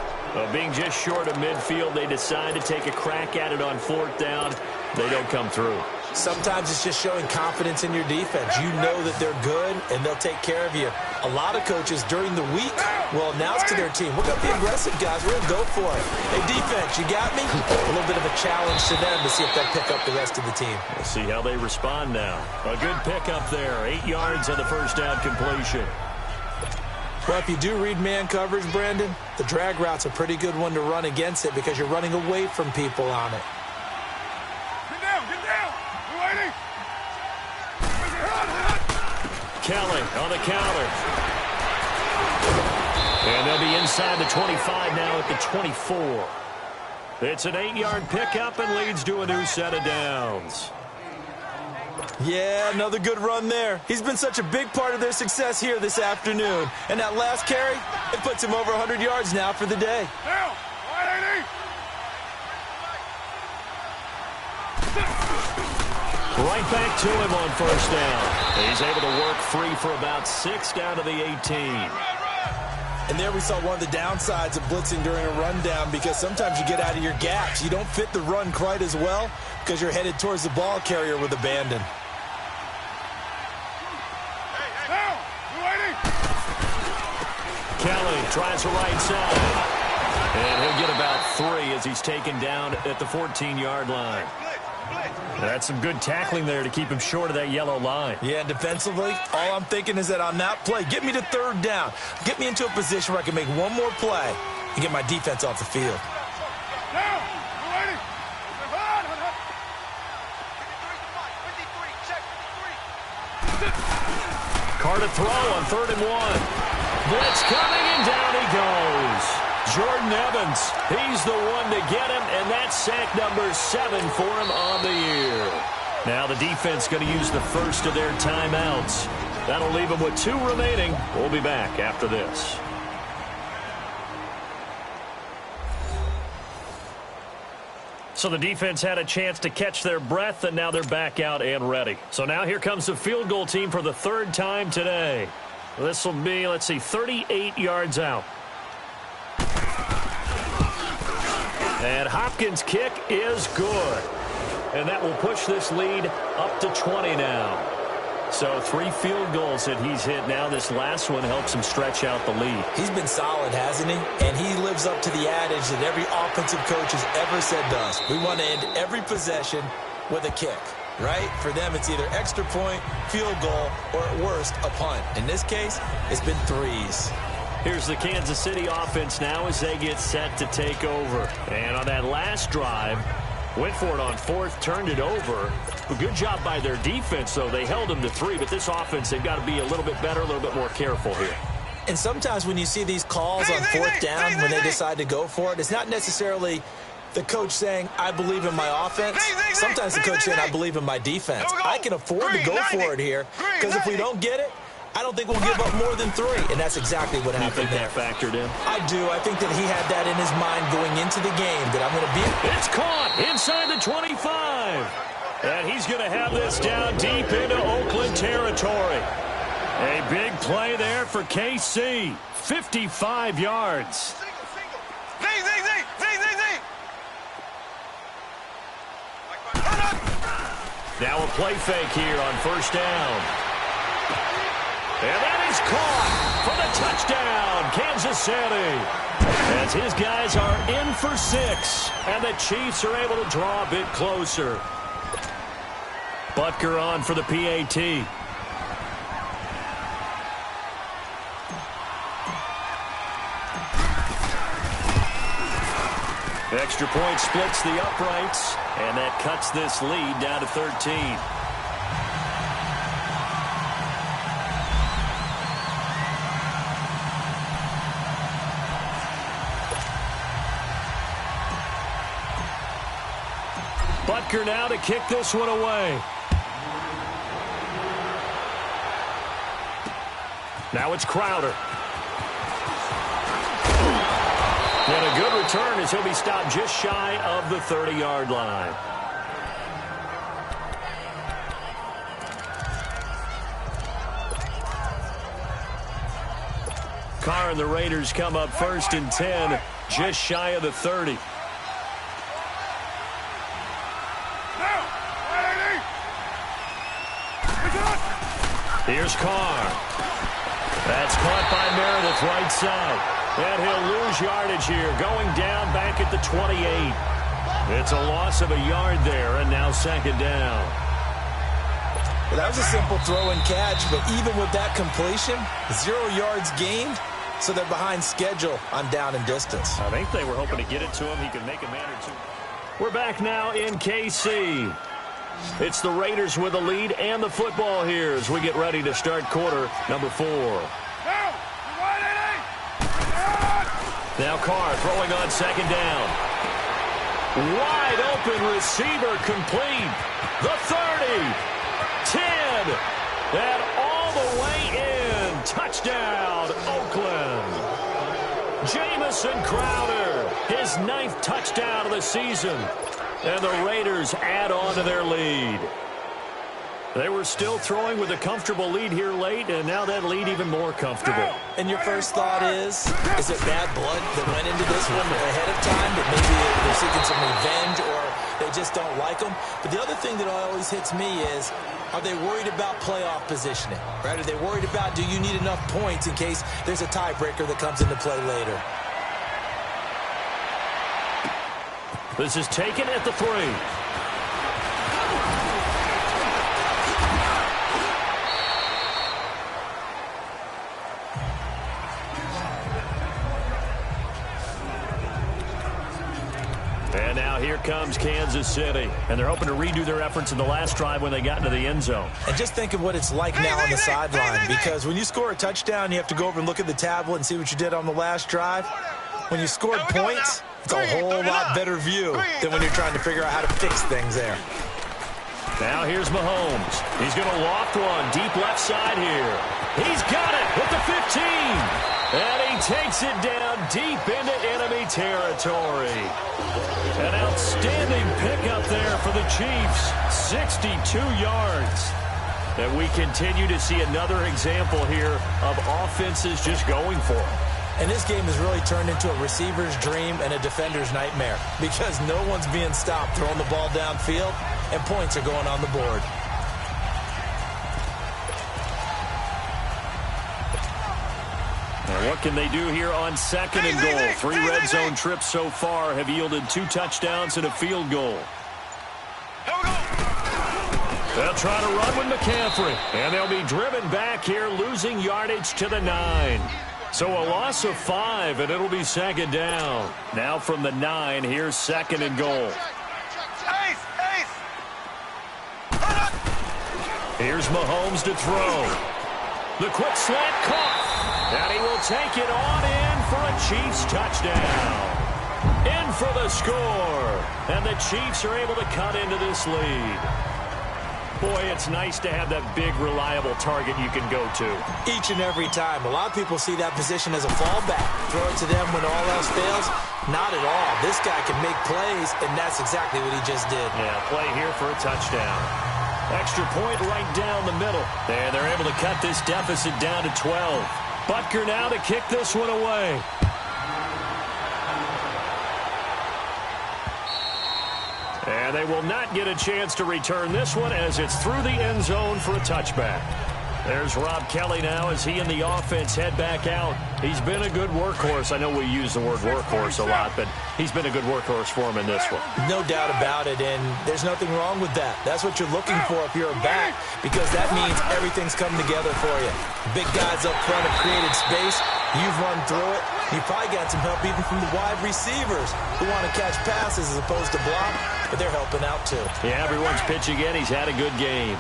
Being just short of midfield, they decide to take a crack at it on 4th down. They don't come through. Sometimes it's just showing confidence in your defense. You know that they're good, and they'll take care of you. A lot of coaches during the week will announce to their team, we're going to be aggressive, guys. We're going to go for it. Hey, defense, you got me? A little bit of a challenge to them to see if they'll pick up the rest of the team. We'll see how they respond now. A good pickup there. 8 yards on the first down completion. Well, if you do read man coverage, Brandon, the drag route's a pretty good one to run against it because you're running away from people on it. Kelly on the counter. And they'll be inside the 25 now at the 24. It's an 8-yard pickup and leads to a new set of downs. Yeah, another good run there. He's been such a big part of their success here this afternoon. And that last carry, it puts him over 100 yards now for the day. Right back to him on first down. He's able to work free for about 6 down to the 18. And there we saw one of the downsides of blitzing during a rundown, because sometimes you get out of your gaps. You don't fit the run quite as well because you're headed towards the ball carrier with abandon. Kelly tries the right side. And he'll get about 3 as he's taken down at the 14-yard line. That's some good tackling there to keep him short of that yellow line. Yeah, defensively, all I'm thinking is that on that play, get me to third down. Get me into a position where I can make one more play and get my defense off the field. Carr to throw on 3rd and 1. Blitz coming, and down he goes. Jordan Evans, he's the one to get him, and that's sack number 7 for him on the year. Now the defense going to use the first of their timeouts. That'll leave them with 2 remaining. We'll be back after this. So the defense had a chance to catch their breath, and now they're back out and ready. So now here comes the field goal team for the 3rd time today. This will be, 38 yards out. And Hopkins' kick is good. And that will push this lead up to 20 now. So 3 field goals that he's hit now. This last one helps him stretch out the lead. He's been solid, hasn't he? And he lives up to the adage that every offensive coach has ever said to us. We want to end every possession with a kick, right? For them, it's either extra point, field goal, or at worst, a punt. In this case, it's been 3s. Here's the Kansas City offense now as they get set to take over. And on that last drive, went for it on 4th, turned it over. A good job by their defense, though. They held them to 3, but this offense, they've got to be a little bit better, a little bit more careful here. And sometimes when you see these calls on 4th down, when they decide to go for it, it's not necessarily the coach saying, I believe in my offense. Sometimes the coach saying, I believe in my defense. I can afford to go for it here, because if we don't get it, I don't think we'll give up more than 3, and that's exactly what happened there. You think that factored in? I do. I think that he had that in his mind going into the game, that I'm going to beat. It's caught inside the 25. And he's going to have this down deep into Oakland territory. A big play there for KC. 55 yards. Now a play fake here on 1st down. And that is caught for the touchdown, Kansas City. As his guys are in for 6, and the Chiefs are able to draw a bit closer. Butker on for the PAT. Extra point splits the uprights, and that cuts this lead down to 13. Butker now to kick this one away. Now it's Crowder. And a good return as he'll be stopped just shy of the 30-yard line. Carr and the Raiders come up 1st and 10, just shy of the 30. Here's Carr. That's caught by Meredith right side. And he'll lose yardage here, going down back at the 28. It's a loss of a yard there, and now 2nd down. Well, that was a simple throw and catch, but even with that completion, 0 yards gained, so they're behind schedule on down and distance. I think they were hoping to get it to him. He could make a man or 2. We're back now in KC. It's the Raiders with the lead and the football here as we get ready to start quarter number 4. Now Carr throwing on 2nd down. Wide open receiver complete. The 30. Touchdown, Oakland. Jamison Crowder, his 9th touchdown of the season. And the Raiders add on to their lead. They were still throwing with a comfortable lead here late, and now that lead even more comfortable. And your first thought is it bad blood that went into this one ahead of time, that maybe they're seeking some revenge or they just don't like them? But the other thing that always hits me is, are they worried about playoff positioning? Right? Are they worried about, do you need enough points in case there's a tiebreaker that comes into play later? This is taken at the 3. And now here comes Kansas City. And they're hoping to redo their efforts in the last drive when they got into the end zone. And just think of what it's like now on the sideline, because when you score a touchdown, you have to go over and look at the tablet and see what you did on the last drive. When you scored points, it's a whole lot better view than when you're trying to figure out how to fix things there. Now here's Mahomes. He's going to loft one deep left side here. He's got it with the 15. And he takes it down deep into enemy territory. An outstanding pickup there for the Chiefs. 62 yards. And we continue to see another example here of offenses just going for it. And this game has really turned into a receiver's dream and a defender's nightmare, because no one's being stopped throwing the ball downfield, and points are going on the board. Now what can they do here on 2nd and goal? 3 red zone trips so far have yielded 2 touchdowns and a field goal. They'll try to run with McCaffrey, and they'll be driven back here, losing yardage to the 9. So a loss of 5, and it'll be 2nd down. Now from the 9, here's 2nd and goal. Here's Mahomes to throw. The quick slant caught. And he will take it on in for a Chiefs touchdown. In for the score. And the Chiefs are able to cut into this lead. Boy, it's nice to have that big, reliable target you can go to. Each and every time. A lot of people see that position as a fallback. Throw it to them when all else fails. Not at all. This guy can make plays, and that's exactly what he just did. Yeah, play here for a touchdown. Extra point right down the middle. And they're able to cut this deficit down to 12. Butker now to kick this one away. And they will not get a chance to return this one as it's through the end zone for a touchback. There's Rob Kelly now as he and the offense head back out. He's been a good workhorse. I know we use the word workhorse a lot, but he's been a good workhorse for him in this one. No doubt about it, and there's nothing wrong with that. That's what you're looking for if you're a back, because that means everything's coming together for you. Big guys up front have created space. You've run through it. You probably got some help even from the wide receivers who want to catch passes as opposed to block, but they're helping out too. Yeah, everyone's pitching in. He's had a good game.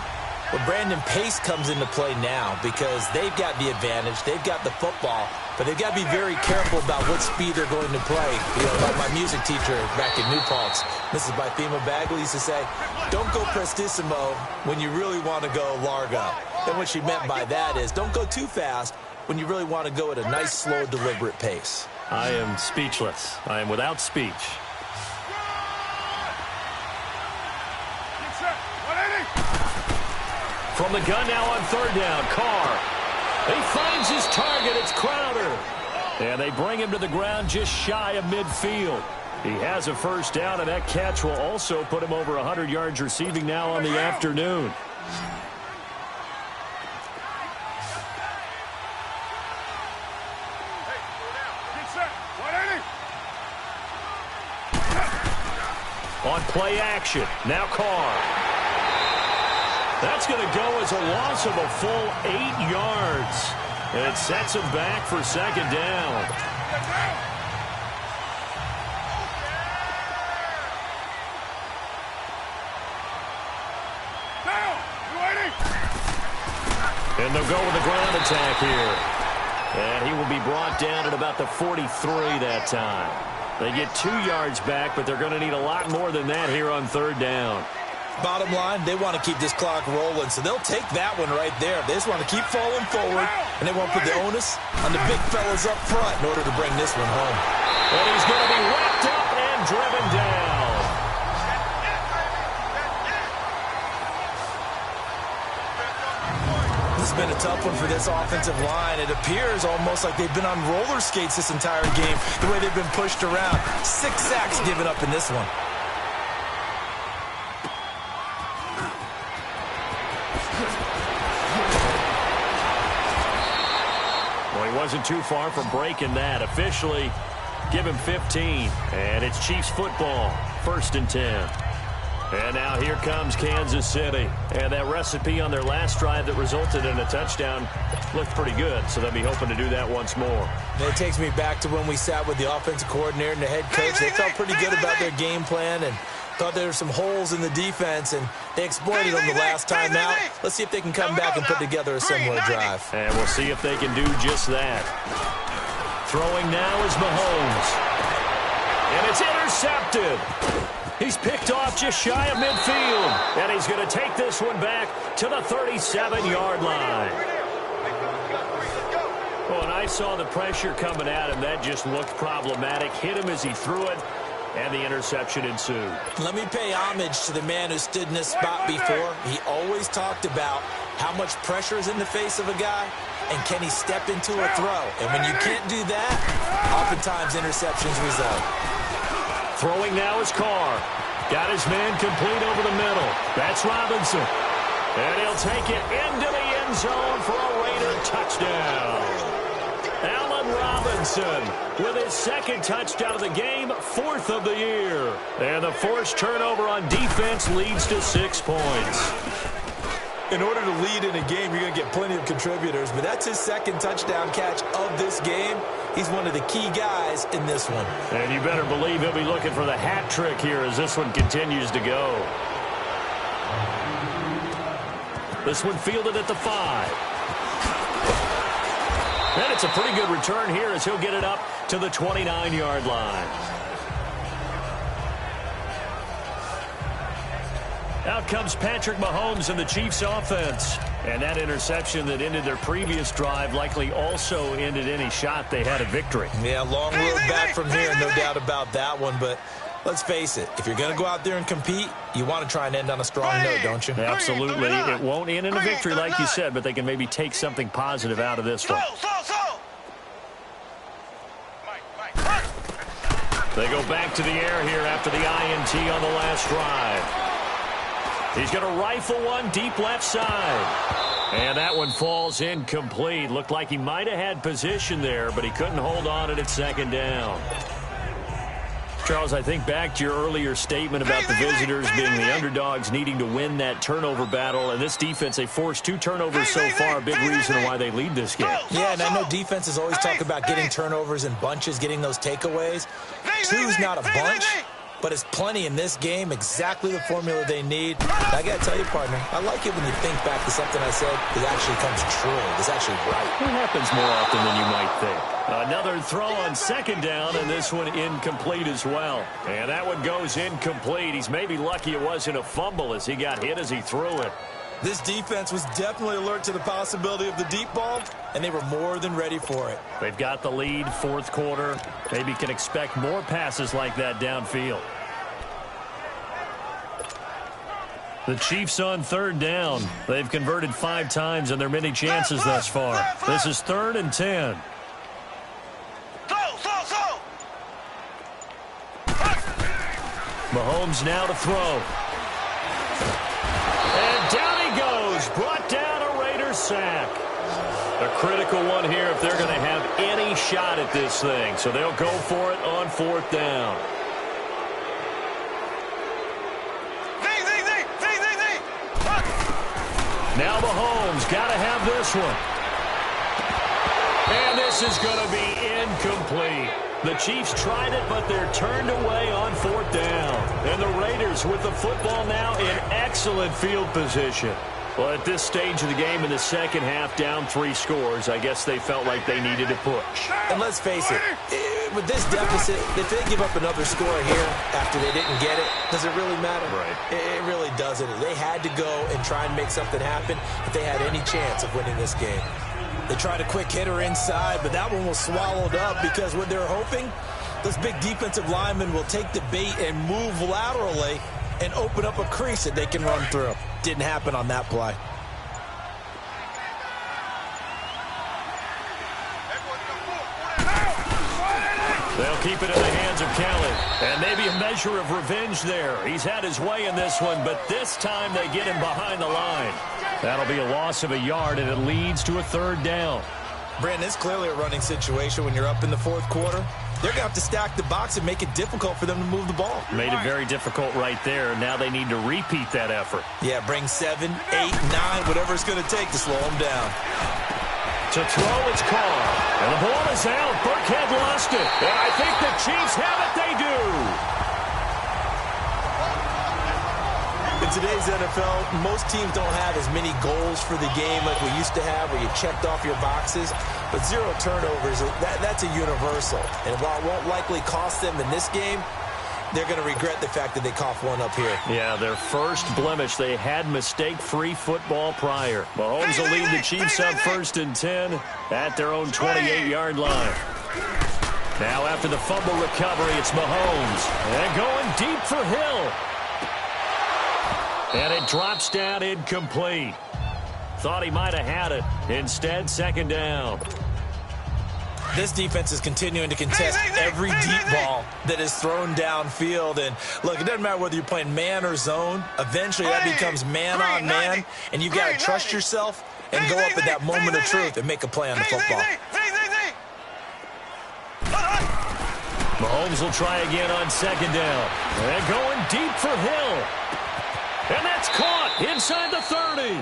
Well, Brandon, pace comes into play now because they've got the advantage. They've got the football, but they've got to be very careful about what speed they're going to play. You know, like my music teacher back in New Paltz, Mrs. Bythema Bagley, used to say, don't go prestissimo when you really want to go largo. And what she meant by that is don't go too fast when you really want to go at a nice, slow, deliberate pace. I am speechless. I am without speech. From the gun now on 3rd down, Carr. He finds his target. It's Crowder. And they bring him to the ground just shy of midfield. He has a first down, and that catch will also put him over 100 yards receiving now on the afternoon. On play action, now Carr. That's going to go as a loss of a full 8 yards. And it sets him back for 2nd down. And they'll go with the ground attack here. And he will be brought down at about the 43 that time. They get 2 yards back, but they're going to need a lot more than that here on 3rd down. Bottom line, they want to keep this clock rolling, so they'll take that one right there. They just want to keep falling forward, and they won't put the onus on the big fellas up front in order to bring this one home. And he's going to be wrapped up and driven down. This has been a tough one for this offensive line. It appears almost like they've been on roller skates this entire game, the way they've been pushed around. 6 sacks given up in this one. Well, he wasn't too far from breaking that. Officially, give him 15. And it's Chiefs football, 1st and 10. And now here comes Kansas City. And that recipe on their last drive that resulted in a touchdown looked pretty good, so they'll be hoping to do that once more. And it takes me back to when we sat with the offensive coordinator and the head coach. They felt pretty good about their game plan and thought there were some holes in the defense, and they exploited them the last time out. Let's see if they can come back and put together a similar drive. And we'll see if they can do just that. Throwing now is Mahomes. And it's intercepted. He's picked off just shy of midfield. And he's going to take this one back to the 37-yard line. Well, and I saw the pressure coming at him. That just looked problematic. Hit him as he threw it, and the interception ensued. Let me pay homage to the man who stood in this spot before. He always talked about how much pressure is in the face of a guy, and can he step into a throw. And when you can't do that, oftentimes interceptions result. Throwing now is Carr. Got his man complete over the middle. That's Robinson. And he'll take it into the end zone for a Raider touchdown. Allen Robinson with his 2nd touchdown of the game, 4th of the year. And the forced turnover on defense leads to 6 points. In order to lead in a game, you're going to get plenty of contributors, but that's his 2nd touchdown catch of this game. He's one of the key guys in this one. And you better believe he'll be looking for the hat trick here as this one continues to go. This one fielded at the 5. And it's a pretty good return here as he'll get it up to the 29-yard line. Out comes Patrick Mahomes and the Chiefs offense. And that interception that ended their previous drive likely also ended any shot they had at victory. Yeah, long road back from here, no doubt about that one. But let's face it, if you're going to go out there and compete, you want to try and end on a strong note, don't you? Absolutely. It won't end in a victory like you said, but they can maybe take something positive out of this one. They go back to the air here after the INT on the last drive. He's going to rifle one deep left side. And that one falls incomplete. Looked like he might have had position there, but he couldn't hold on at 2nd down. Charles, I think back to your earlier statement about the visitors being the underdogs needing to win that turnover battle. And this defense, they forced 2 turnovers so far, a big reason why they lead this game. Yeah, and I know defenses always talk about getting turnovers in bunches, getting those takeaways. 2's not a bunch, but it's plenty in this game, exactly the formula they need. I got to tell you, partner, I like it when you think back to something I said that actually comes true. It's actually right. It happens more often than you might think. Another throw on 2nd down, and this one incomplete as well. And that one goes incomplete. He's maybe lucky it wasn't a fumble as he got hit as he threw it. This defense was definitely alert to the possibility of the deep ball, and they were more than ready for it. They've got the lead, 4th quarter. Maybe can expect more passes like that downfield. The Chiefs on 3rd down. They've converted 5 times in their many chances thus far. This is 3rd and 10. Mahomes now to throw. And down he goes. Brought down a Raiders sack. A critical one here if they're going to have any shot at this thing. So they'll go for it on 4th down. Now Mahomes got to have this one. And this is going to be incomplete. The Chiefs tried it, but they're turned away on 4th down. And the Raiders with the football now in excellent field position. Well, at this stage of the game in the 2nd half, down 3 scores, I guess they felt like they needed to push. And let's face it, with this deficit, if they give up another score here after they didn't get it, does it really matter? Right. It really doesn't. They had to go and try and make something happen if they had any chance of winning this game. They tried a quick hitter inside, but that one was swallowed up because what they're hoping, those big defensive linemen will take the bait and move laterally and open up a crease that they can run through. Didn't happen on that play. They'll keep it in the hands of Kelly. And maybe a measure of revenge there. He's had his way in this one, but this time they get him behind the line. That'll be a loss of a yard, and it leads to a third down. Brandon, it's clearly a running situation when you're up in the fourth quarter. They're going to have to stack the box and make it difficult for them to move the ball. Made it very difficult right there. Now they need to repeat that effort. Yeah, bring 7, 8, 9, whatever it's going to take to slow them down. To throw, it's Carr. And the ball is out. Burkhead lost it. And I think the Chiefs have it. They do. In today's NFL, most teams don't have as many goals for the game like we used to have where you checked off your boxes. But 0 turnovers, that's a universal. And while it won't likely cost them in this game, they're going to regret the fact that they coughed one up here. Yeah, their first blemish. They had mistake-free football prior. Mahomes will lead the Chiefs up 1st and 10 at their own 28-yard line. Now after the fumble recovery, it's Mahomes. And going deep for Hill. And it drops down incomplete. Thought he might have had it. Instead, 2nd down. This defense is continuing to contest every deep ball that is thrown downfield. And, look, it doesn't matter whether you're playing man or zone. Eventually, that becomes man-on-man, and you've got to trust yourself and go up at that moment of truth and make a play on the football. Mahomes will try again on 2nd down. And going deep for Hill. And that's caught inside the 30.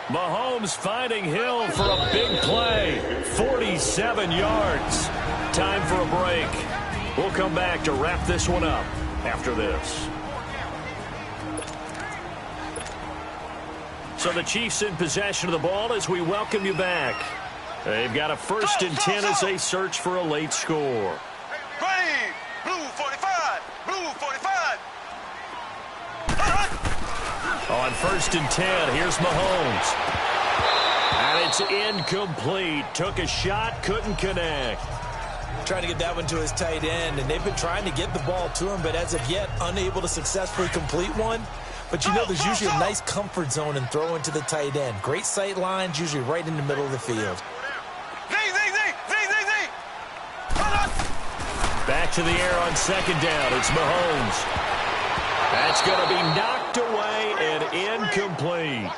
Mahomes finding Hill for a big play. 47 yards. Time for a break. We'll come back to wrap this one up after this. So the Chiefs in possession of the ball as we welcome you back. They've got a 1st and 10 as they search for a late score. Green, blue 45, blue 45. On 1st and 10, here's Mahomes. And it's incomplete. Took a shot, couldn't connect. Trying to get that one to his tight end, and they've been trying to get the ball to him, but as of yet, unable to successfully complete one. But you know there's usually a nice comfort zone in throwing to the tight end. Great sight lines, usually right in the middle of the field. Back to the air on 2nd down. It's Mahomes. That's going to be knocked away and incomplete.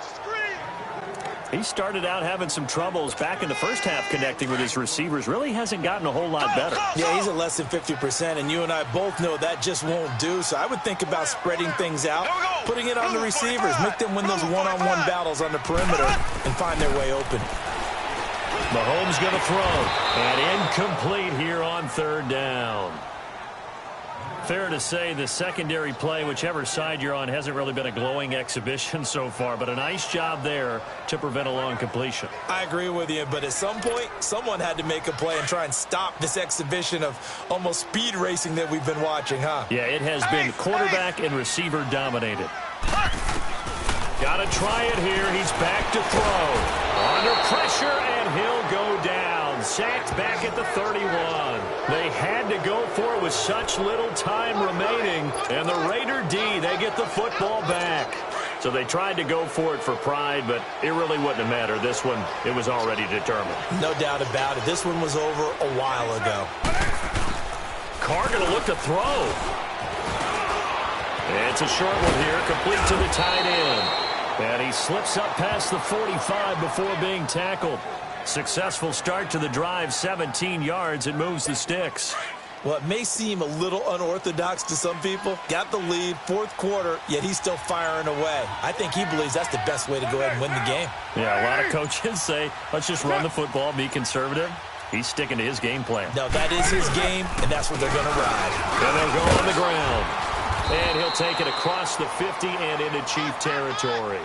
He started out having some troubles back in the first half connecting with his receivers. Really hasn't gotten a whole lot better. Yeah, he's at less than 50%, and you and I both know that just won't do. So I would think about spreading things out, putting it on the receivers, make them win those one-on-one battles on the perimeter, and find their way open. Mahomes going to throw, and incomplete here on 3rd down. Fair to say the secondary play, whichever side you're on, hasn't really been a glowing exhibition so far, but a nice job there to prevent a long completion. I agree with you, but at some point, someone had to make a play and try and stop this exhibition of almost speed racing that we've been watching, huh? Yeah, it has been quarterback and receiver dominated. Got to try it here. He's back to throw. Under pressure, and he'll go down. Sacked back at the 31. They had to go for it with such little time remaining. And the Raider D, they get the football back. So they tried to go for it for pride, but it really wouldn't have mattered. This one, it was already determined. No doubt about it. This one was over a while ago. Carr going to look to throw. It's a short one here, complete to the tight end. And he slips up past the 45 before being tackled. Successful start to the drive, 17 yards, and moves the sticks. Well, it may seem a little unorthodox to some people. Got the lead, 4th quarter, yet he's still firing away. I think he believes that's the best way to go ahead and win the game. Yeah, a lot of coaches say, let's just run the football, be conservative. He's sticking to his game plan. No, that is his game, and that's what they're going to ride. And they'll go on the ground. And he'll take it across the 50 and into Chief territory.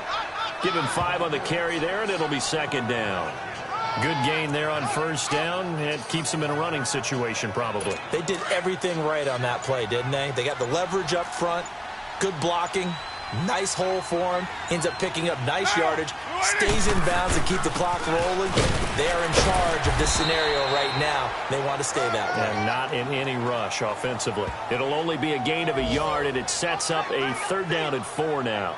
Give him 5 on the carry there, and it'll be 2nd down. Good gain there on first down. It keeps them in a running situation probably. They did everything right on that play, didn't they? They got the leverage up front, good blocking, nice hole for him, ends up picking up nice yardage, stays in bounds and keep the clock rolling. They are in charge of this scenario right now. They want to stay that way. And not in any rush offensively. It'll only be a gain of a yard, and it sets up a 3rd down and 4 now.